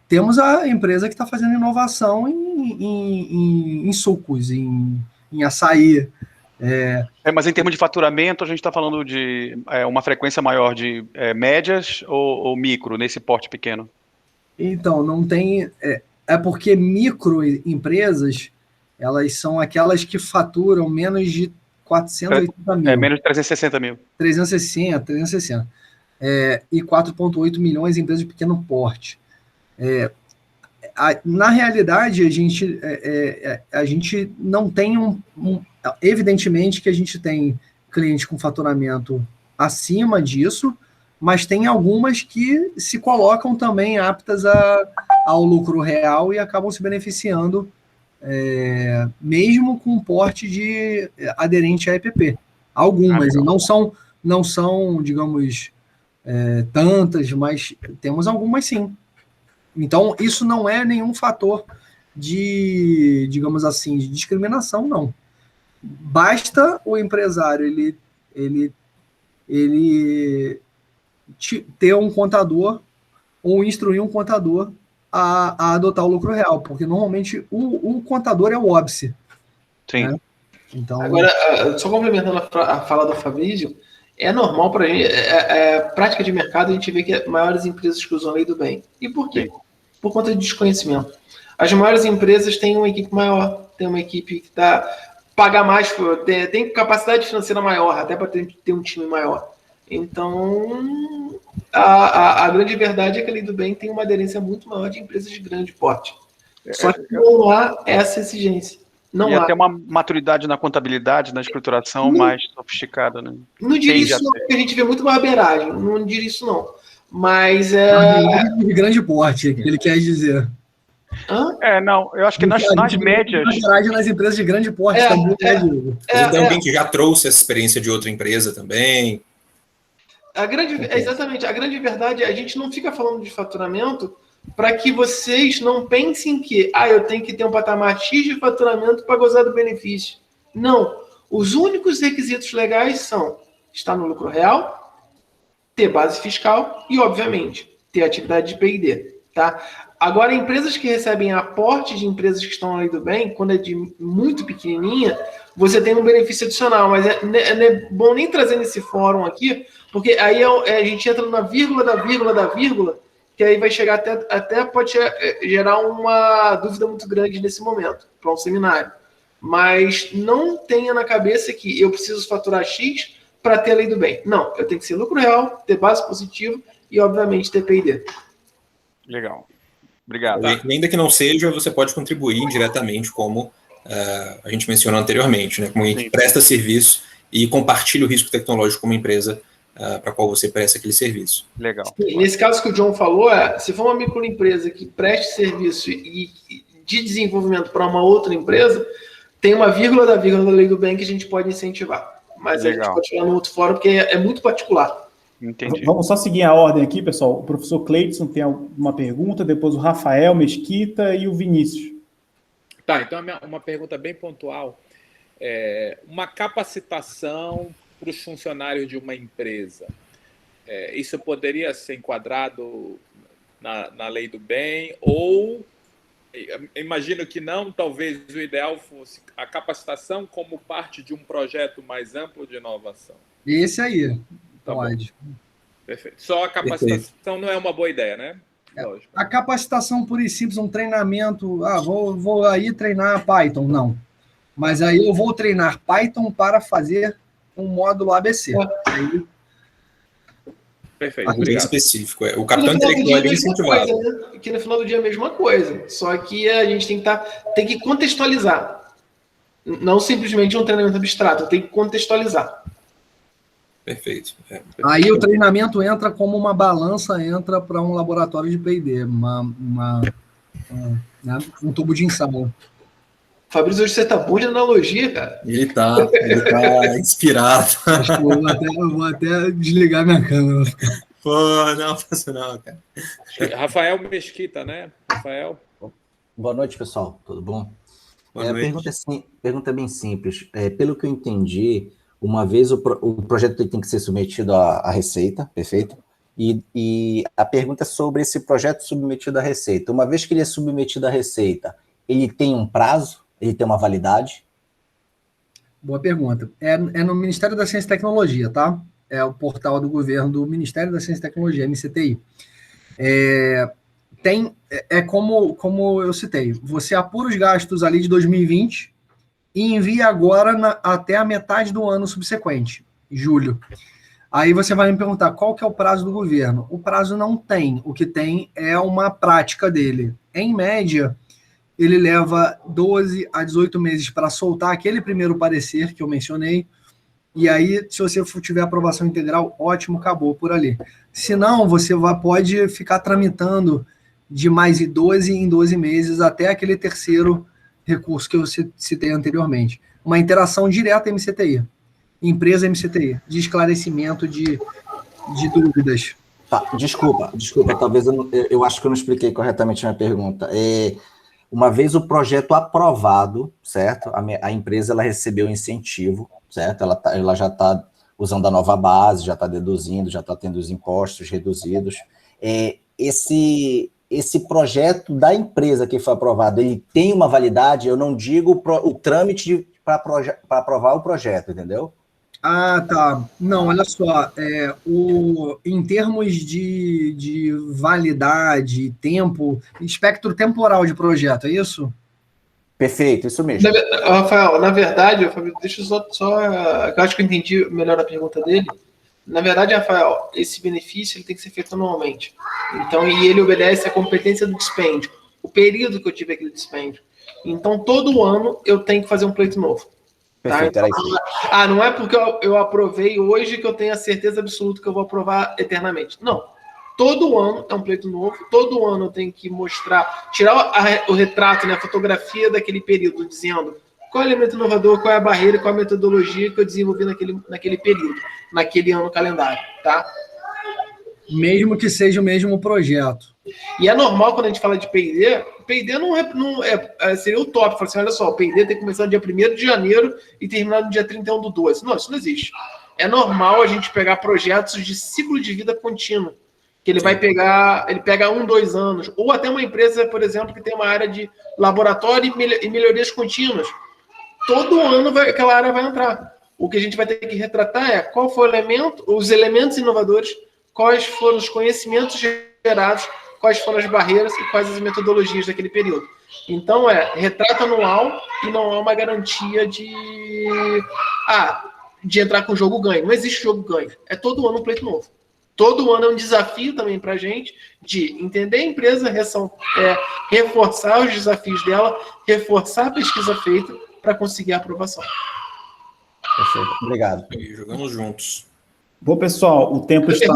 temos a empresa que está fazendo inovação em sucos, em açaí. Mas em termos de faturamento, a gente está falando de uma frequência maior de médias ou micro, nesse porte pequeno? Então, não tem... É porque microempresas, elas são aquelas que faturam menos de 480 mil. Menos de 360 mil. 360. E 4,8 milhões em empresas de pequeno porte. Na realidade, a gente não tem evidentemente que a gente tem cliente com faturamento acima disso, mas tem algumas que se colocam também aptas ao lucro real e acabam se beneficiando mesmo com porte de aderente a EPP. Algumas, e não são, digamos, tantas, mas temos algumas sim. Então, isso não é nenhum fator de, digamos assim, de discriminação, não. Basta o empresário ele ter um contador ou instruir um contador a adotar o lucro real, porque normalmente o contador é o óbice. Sim. Né? Então... Agora, só complementando a fala do Fabrício, é normal para a gente, prática de mercado, a gente vê que maiores empresas que usam a lei do bem. E por quê? Por conta de desconhecimento. As maiores empresas têm uma equipe maior, tem uma equipe que paga mais, tem capacidade financeira maior, até para ter um time maior. Então, a grande verdade é que a lei do bem tem uma aderência muito maior de empresas de grande porte. Só que não há essa exigência. E até uma maturidade na contabilidade, na escrituração mais sofisticada, né? Não diria isso não, porque a gente vê muito barbeiragem. Não diria isso não. Mas de grande porte, que ele quer dizer. Não, eu acho que nas médias... Nas empresas de grande porte também. Tem alguém que já trouxe essa experiência de outra empresa também. Exatamente. A grande verdade é a gente não fica falando de faturamento para que vocês não pensem que eu tenho que ter um patamar X de faturamento para gozar do benefício. Não. Os únicos requisitos legais são estar no lucro real, ter base fiscal e, obviamente, ter atividade de P&D. Tá? Agora, empresas que recebem aporte de empresas que estão na lei do bem, quando é de muito pequenininha, você tem um benefício adicional, mas não é bom nem trazer nesse fórum aqui, porque aí a gente entra na vírgula da vírgula da vírgula, que aí vai chegar até pode gerar uma dúvida muito grande nesse momento, para um seminário. Mas não tenha na cabeça que eu preciso faturar X para ter a lei do bem. Não, eu tenho que ser lucro real, ter base positiva e, obviamente, ter P&D. Legal. Obrigado. E ainda que não seja, você pode contribuir indiretamente, como a gente mencionou anteriormente, né? Como a gente presta serviço e compartilha o risco tecnológico com uma empresa para a qual você presta aquele serviço. Legal. Nesse caso que o John falou, se for uma microempresa que preste serviço de desenvolvimento para uma outra empresa, tem uma vírgula da lei do bem que a gente pode incentivar. Mas a gente pode tirar no outro fórum, porque é muito particular. Entendi. Vamos só seguir a ordem aqui, pessoal. O professor Cleidson tem uma pergunta, depois o Rafael Mesquita e o Vinícius. Tá, então uma pergunta bem pontual. Uma capacitação para os funcionários de uma empresa. Isso poderia ser enquadrado na lei do bem ou, imagino que não, talvez o ideal fosse a capacitação como parte de um projeto mais amplo de inovação. Esse aí, tá pode. Bom. Perfeito. Só a capacitação não é uma boa ideia, né? Lógico. A capacitação pura e simples, um treinamento, vou aí treinar Python, não. Mas aí eu vou treinar Python para fazer um módulo ABC. Aí, Perfeito, Bem obrigado. específico. O capital intelectual é bem incentivado. Coisa, né? Que no final do dia é a mesma coisa. Só que a gente tem que contextualizar. Não simplesmente um treinamento abstrato, tem que contextualizar. Perfeito. aí o treinamento entra como uma balança, entra para um laboratório de P&D, né, um tubo de ensaio. Fabrício, hoje você tá bom de analogia, cara. Ele tá inspirado. Acho que eu vou até desligar minha câmera. Pô, não faço não, cara. Rafael Mesquita, né? Rafael. Boa noite, pessoal. Tudo bom? Boa A noite. pergunta é bem simples. Pelo que eu entendi, uma vez o projeto tem que ser submetido à Receita, perfeito? E a pergunta é sobre esse projeto submetido à Receita. Uma vez que ele é submetido à Receita, ele tem um prazo? Ele tem uma validade? Boa pergunta. É no Ministério da Ciência e Tecnologia, tá? É o portal do governo do Ministério da Ciência e Tecnologia, MCTI. Como eu citei, você apura os gastos ali de 2020 e envia agora até a metade do ano subsequente, julho. Aí você vai me perguntar qual que é o prazo do governo. O prazo não tem, o que tem é uma prática dele. Em média, ele leva 12 a 18 meses para soltar aquele primeiro parecer que eu mencionei, e aí, se você tiver aprovação integral, ótimo, acabou por ali. Se não, você pode ficar tramitando de mais de 12 em 12 meses até aquele terceiro recurso que eu citei anteriormente. Uma interação direta MCTI, empresa MCTI, de esclarecimento de dúvidas. Tá, desculpa, talvez eu acho que eu não expliquei corretamente a minha pergunta. Uma vez o projeto aprovado, certo? A empresa ela recebeu incentivo, certo? Ela já está usando a nova base, já está deduzindo, já está tendo os impostos reduzidos. Esse projeto da empresa que foi aprovado, ele tem uma validade? Eu não digo o trâmite para aprovar o projeto, entendeu? Ah, tá. Não, olha só. Em termos de validade, tempo, espectro temporal de projeto, é isso? Perfeito, isso mesmo. Rafael, na verdade, Fabrício, deixa eu eu acho que eu entendi melhor a pergunta dele. Na verdade, Rafael, esse benefício ele tem que ser feito anualmente. Então, e ele obedece à competência do dispêndio, o período que eu tive aquele dispêndio. Então, todo ano eu tenho que fazer um pleito novo. Perfeito, tá? era isso. Não é porque eu aprovei hoje que eu tenho a certeza absoluta que eu vou aprovar eternamente. Não. Todo ano é um pleito novo, todo ano eu tenho que tirar o retrato, né, a fotografia daquele período, dizendo qual é o elemento inovador, qual é a barreira, qual é a metodologia que eu desenvolvi naquele período, naquele ano calendário, tá? Mesmo que seja o mesmo projeto. E é normal quando a gente fala de P&D, P&D seria o top. Fala assim, olha só, o P&D tem que começar no dia 1º de janeiro e terminar no dia 31/12. Não, isso não existe. É normal a gente pegar projetos de ciclo de vida contínuo, que ele pega 1, 2 anos, ou até uma empresa, por exemplo, que tem uma área de laboratório e melhorias contínuas. Todo ano aquela área vai entrar. O que a gente vai ter que retratar é qual foi os elementos inovadores, quais foram os conhecimentos gerados, quais foram as barreiras e quais as metodologias daquele período. Então, retrato anual e não há uma garantia de entrar com jogo ganho. Não existe jogo ganho. É todo ano um pleito novo. Todo ano é um desafio também para a gente de entender a empresa, reforçar os desafios dela, reforçar a pesquisa feita para conseguir a aprovação. Perfeito, obrigado. Jogamos juntos. Bom, pessoal, o tempo está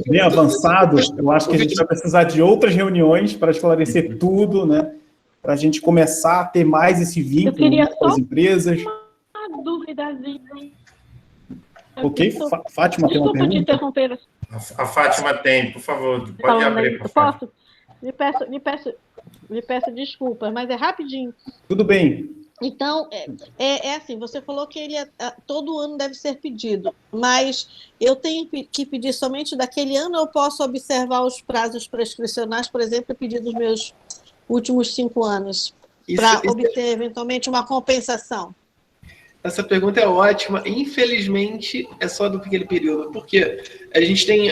bem avançado. Eu acho que a gente vai precisar de outras reuniões para esclarecer tudo, né? Para a gente começar a ter mais esse vínculo com as empresas. Uma duvidazinha. Ok, Fátima tem uma pergunta? Desculpa te interromper. A Fátima tem, por favor, pode abrir. Posso? Lhe peço desculpas, mas é rapidinho. Tudo bem. Então, assim, você falou que ele todo ano deve ser pedido, mas eu tenho que pedir somente daquele ano, ou eu posso observar os prazos prescricionais, por exemplo, e pedir dos meus últimos 5 anos, para obter, eventualmente, uma compensação? Essa pergunta é ótima. Infelizmente, é só do aquele período. Porque a gente tem...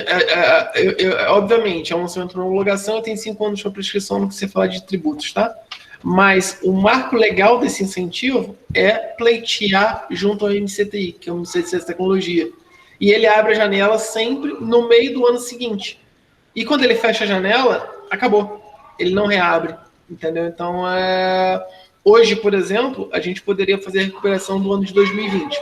obviamente, é um lançamento de homologação, eu tenho 5 anos para prescrição no que você fala de tributos, tá? Mas o marco legal desse incentivo é pleitear junto ao MCTI, que é o Ministério de Ciência e Tecnologia. E ele abre a janela sempre no meio do ano seguinte. E quando ele fecha a janela, acabou. Ele não reabre, entendeu? Então, hoje, por exemplo, a gente poderia fazer a recuperação do ano de 2020.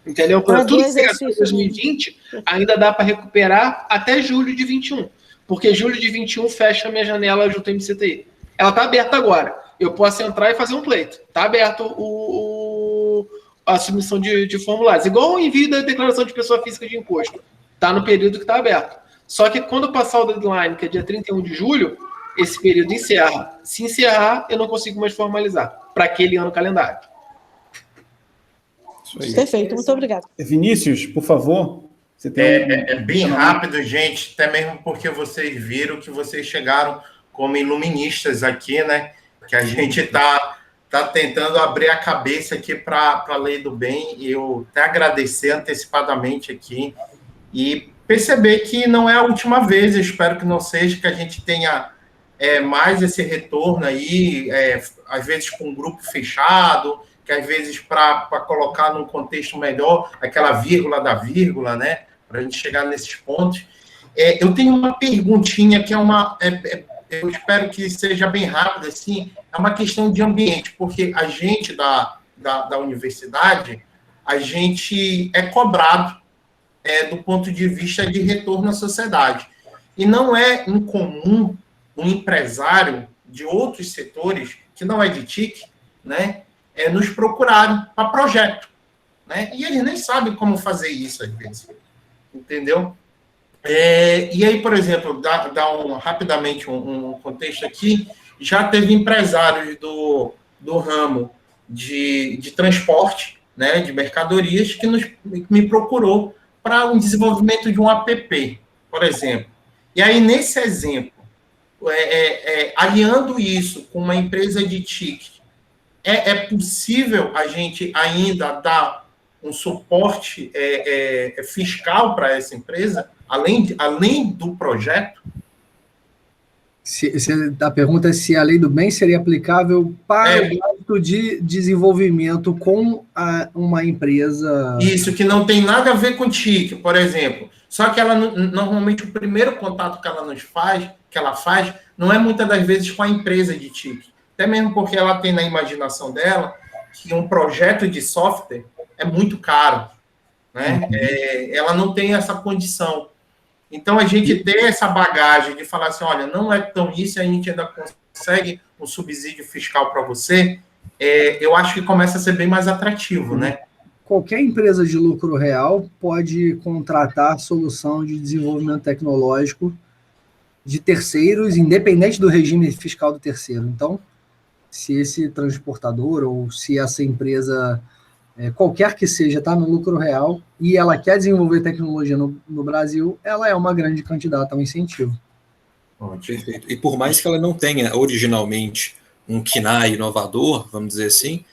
Entendeu? Para tudo que você gastou em 2020, ainda dá para recuperar até julho de 21. Porque julho de 21 fecha a minha janela junto ao MCTI. Ela está aberta agora. Eu posso entrar e fazer um pleito. Está aberto a submissão de formulários. Igual o envio da declaração de pessoa física de imposto. Está no período que está aberto. Só que quando passar o deadline, que é dia 31 de julho, esse período encerra. Se encerrar, eu não consigo mais formalizar para aquele ano calendário. Perfeito, muito obrigado. Vinícius, por favor. Você tem é bem rápido, gente, até mesmo porque vocês viram que vocês chegaram como iluministas aqui, né? Que a gente está tentando abrir a cabeça aqui para a lei do bem, e eu até agradecer antecipadamente aqui e perceber que não é a última vez, eu espero que não seja, que a gente tenha mais esse retorno aí, às vezes com um grupo fechado, que às vezes para colocar num contexto melhor, aquela vírgula da vírgula, né? Para a gente chegar nesses pontos. Eu tenho uma perguntinha que eu espero que seja bem rápida, assim, é uma questão de ambiente, porque a gente da universidade, a gente é cobrado do ponto de vista de retorno à sociedade. E não é incomum um empresário de outros setores, que não é de TIC, né, nos procurarem para projeto. Né? E eles nem sabem como fazer isso, às vezes. Entendeu? E aí, por exemplo, dar rapidamente um contexto aqui, já teve empresários do ramo de transporte, né, de mercadorias, que me procurou para um desenvolvimento de um app, por exemplo. E aí, nesse exemplo, aliando isso com uma empresa de TIC, é possível a gente ainda dar um suporte fiscal para essa empresa, além do projeto? A pergunta é se a lei do bem seria aplicável para o âmbito de desenvolvimento com uma empresa... Isso, que não tem nada a ver com TIC, por exemplo. Só que ela, normalmente, o primeiro contato que ela faz, não é muitas das vezes com a empresa de TIC. Até mesmo porque ela tem na imaginação dela que um projeto de software é muito caro. Né? Ela não tem essa condição. Então, a gente ter essa bagagem de falar assim, olha, não é tão isso, a gente ainda consegue um subsídio fiscal para você, eu acho que começa a ser bem mais atrativo, né? Qualquer empresa de lucro real pode contratar solução de desenvolvimento tecnológico de terceiros, independente do regime fiscal do terceiro. Então, se esse transportador ou se essa empresa, qualquer que seja, está no lucro real e ela quer desenvolver tecnologia no Brasil, ela é uma grande candidata ao incentivo. Perfeito. E por mais que ela não tenha originalmente um KNAI inovador, vamos dizer assim,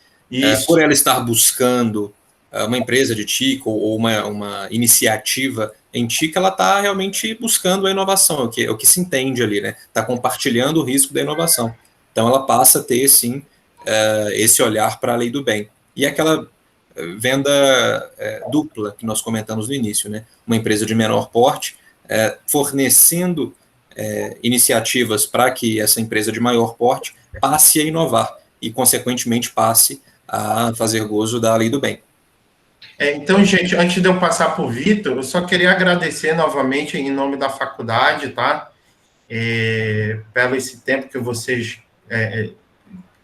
por ela estar buscando uma empresa de TIC ou uma iniciativa em TIC, ela está realmente buscando a inovação, é o que se entende ali, né? Está compartilhando o risco da inovação. Então, ela passa a ter, sim, esse olhar para a lei do bem. E aquela venda dupla que nós comentamos no início, né? Uma empresa de menor porte fornecendo iniciativas para que essa empresa de maior porte passe a inovar e, consequentemente, passe a fazer gozo da lei do bem. Então, gente, antes de eu passar para o Vitor, eu só queria agradecer novamente em nome da faculdade, tá? Pelo esse tempo que vocês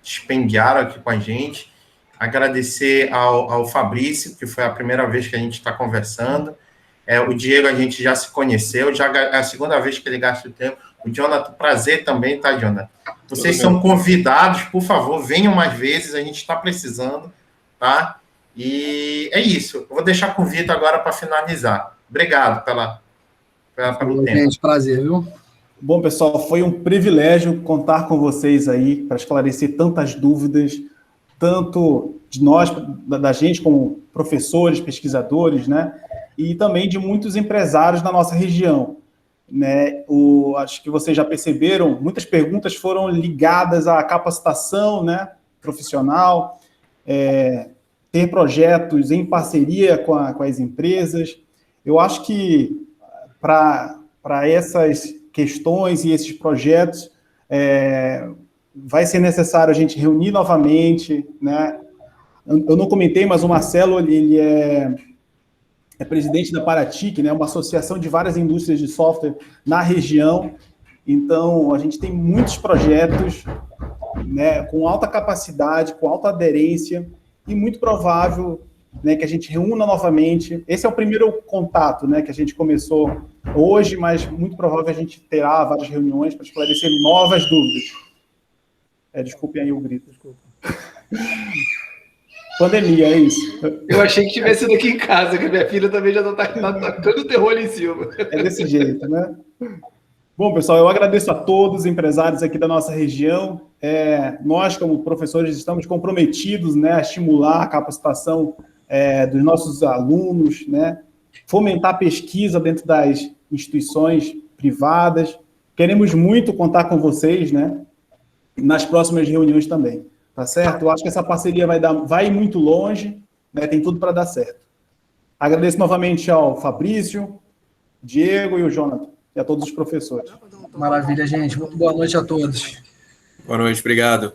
dispendiaram aqui com a gente. Agradecer ao Fabrício, que foi a primeira vez que a gente está conversando. O Diego, a gente já se conheceu, é a segunda vez que ele gasta o tempo. O Jonathan, prazer também, tá, Jonathan? Vocês são convidados, por favor, venham mais vezes, a gente está precisando, tá? E é isso. Eu vou deixar com o Vitor agora para finalizar. Obrigado pelo tempo. Gente, prazer, viu? Bom, pessoal, foi um privilégio contar com vocês aí para esclarecer tantas dúvidas, tanto de nós, da gente como professores, pesquisadores, né? E também de muitos empresários da nossa região. né? Acho que vocês já perceberam, muitas perguntas foram ligadas à capacitação, né, profissional, ter projetos em parceria com as empresas. Eu acho que para essas questões e esses projetos vai ser necessário a gente reunir novamente, né? Eu não comentei, mas o Marcelo, ele é presidente da Paratic, né, uma associação de várias indústrias de software na região. Então, a gente tem muitos projetos, né, com alta capacidade, com alta aderência, e muito provável, né, que a gente reúna novamente. Esse é o primeiro contato, né, que a gente começou hoje, mas muito provável a gente terá várias reuniões para esclarecer novas dúvidas. Desculpem aí o grito, desculpa. Pandemia, é isso. Eu achei que tivesse sido aqui em casa, que a minha filha também já está atacando o terror ali em cima. É desse jeito, né? Bom, pessoal, eu agradeço a todos os empresários aqui da nossa região. Nós, como professores, estamos comprometidos, né, a estimular a capacitação dos nossos alunos, né, fomentar a pesquisa dentro das instituições privadas. Queremos muito contar com vocês, né, nas próximas reuniões também. Tá certo? Eu acho que essa parceria vai muito longe, né? Tem tudo para dar certo. Agradeço novamente ao Fabrício, Diego e o Jonathan, e a todos os professores. Maravilha, gente. Muito boa noite a todos. Boa noite, obrigado.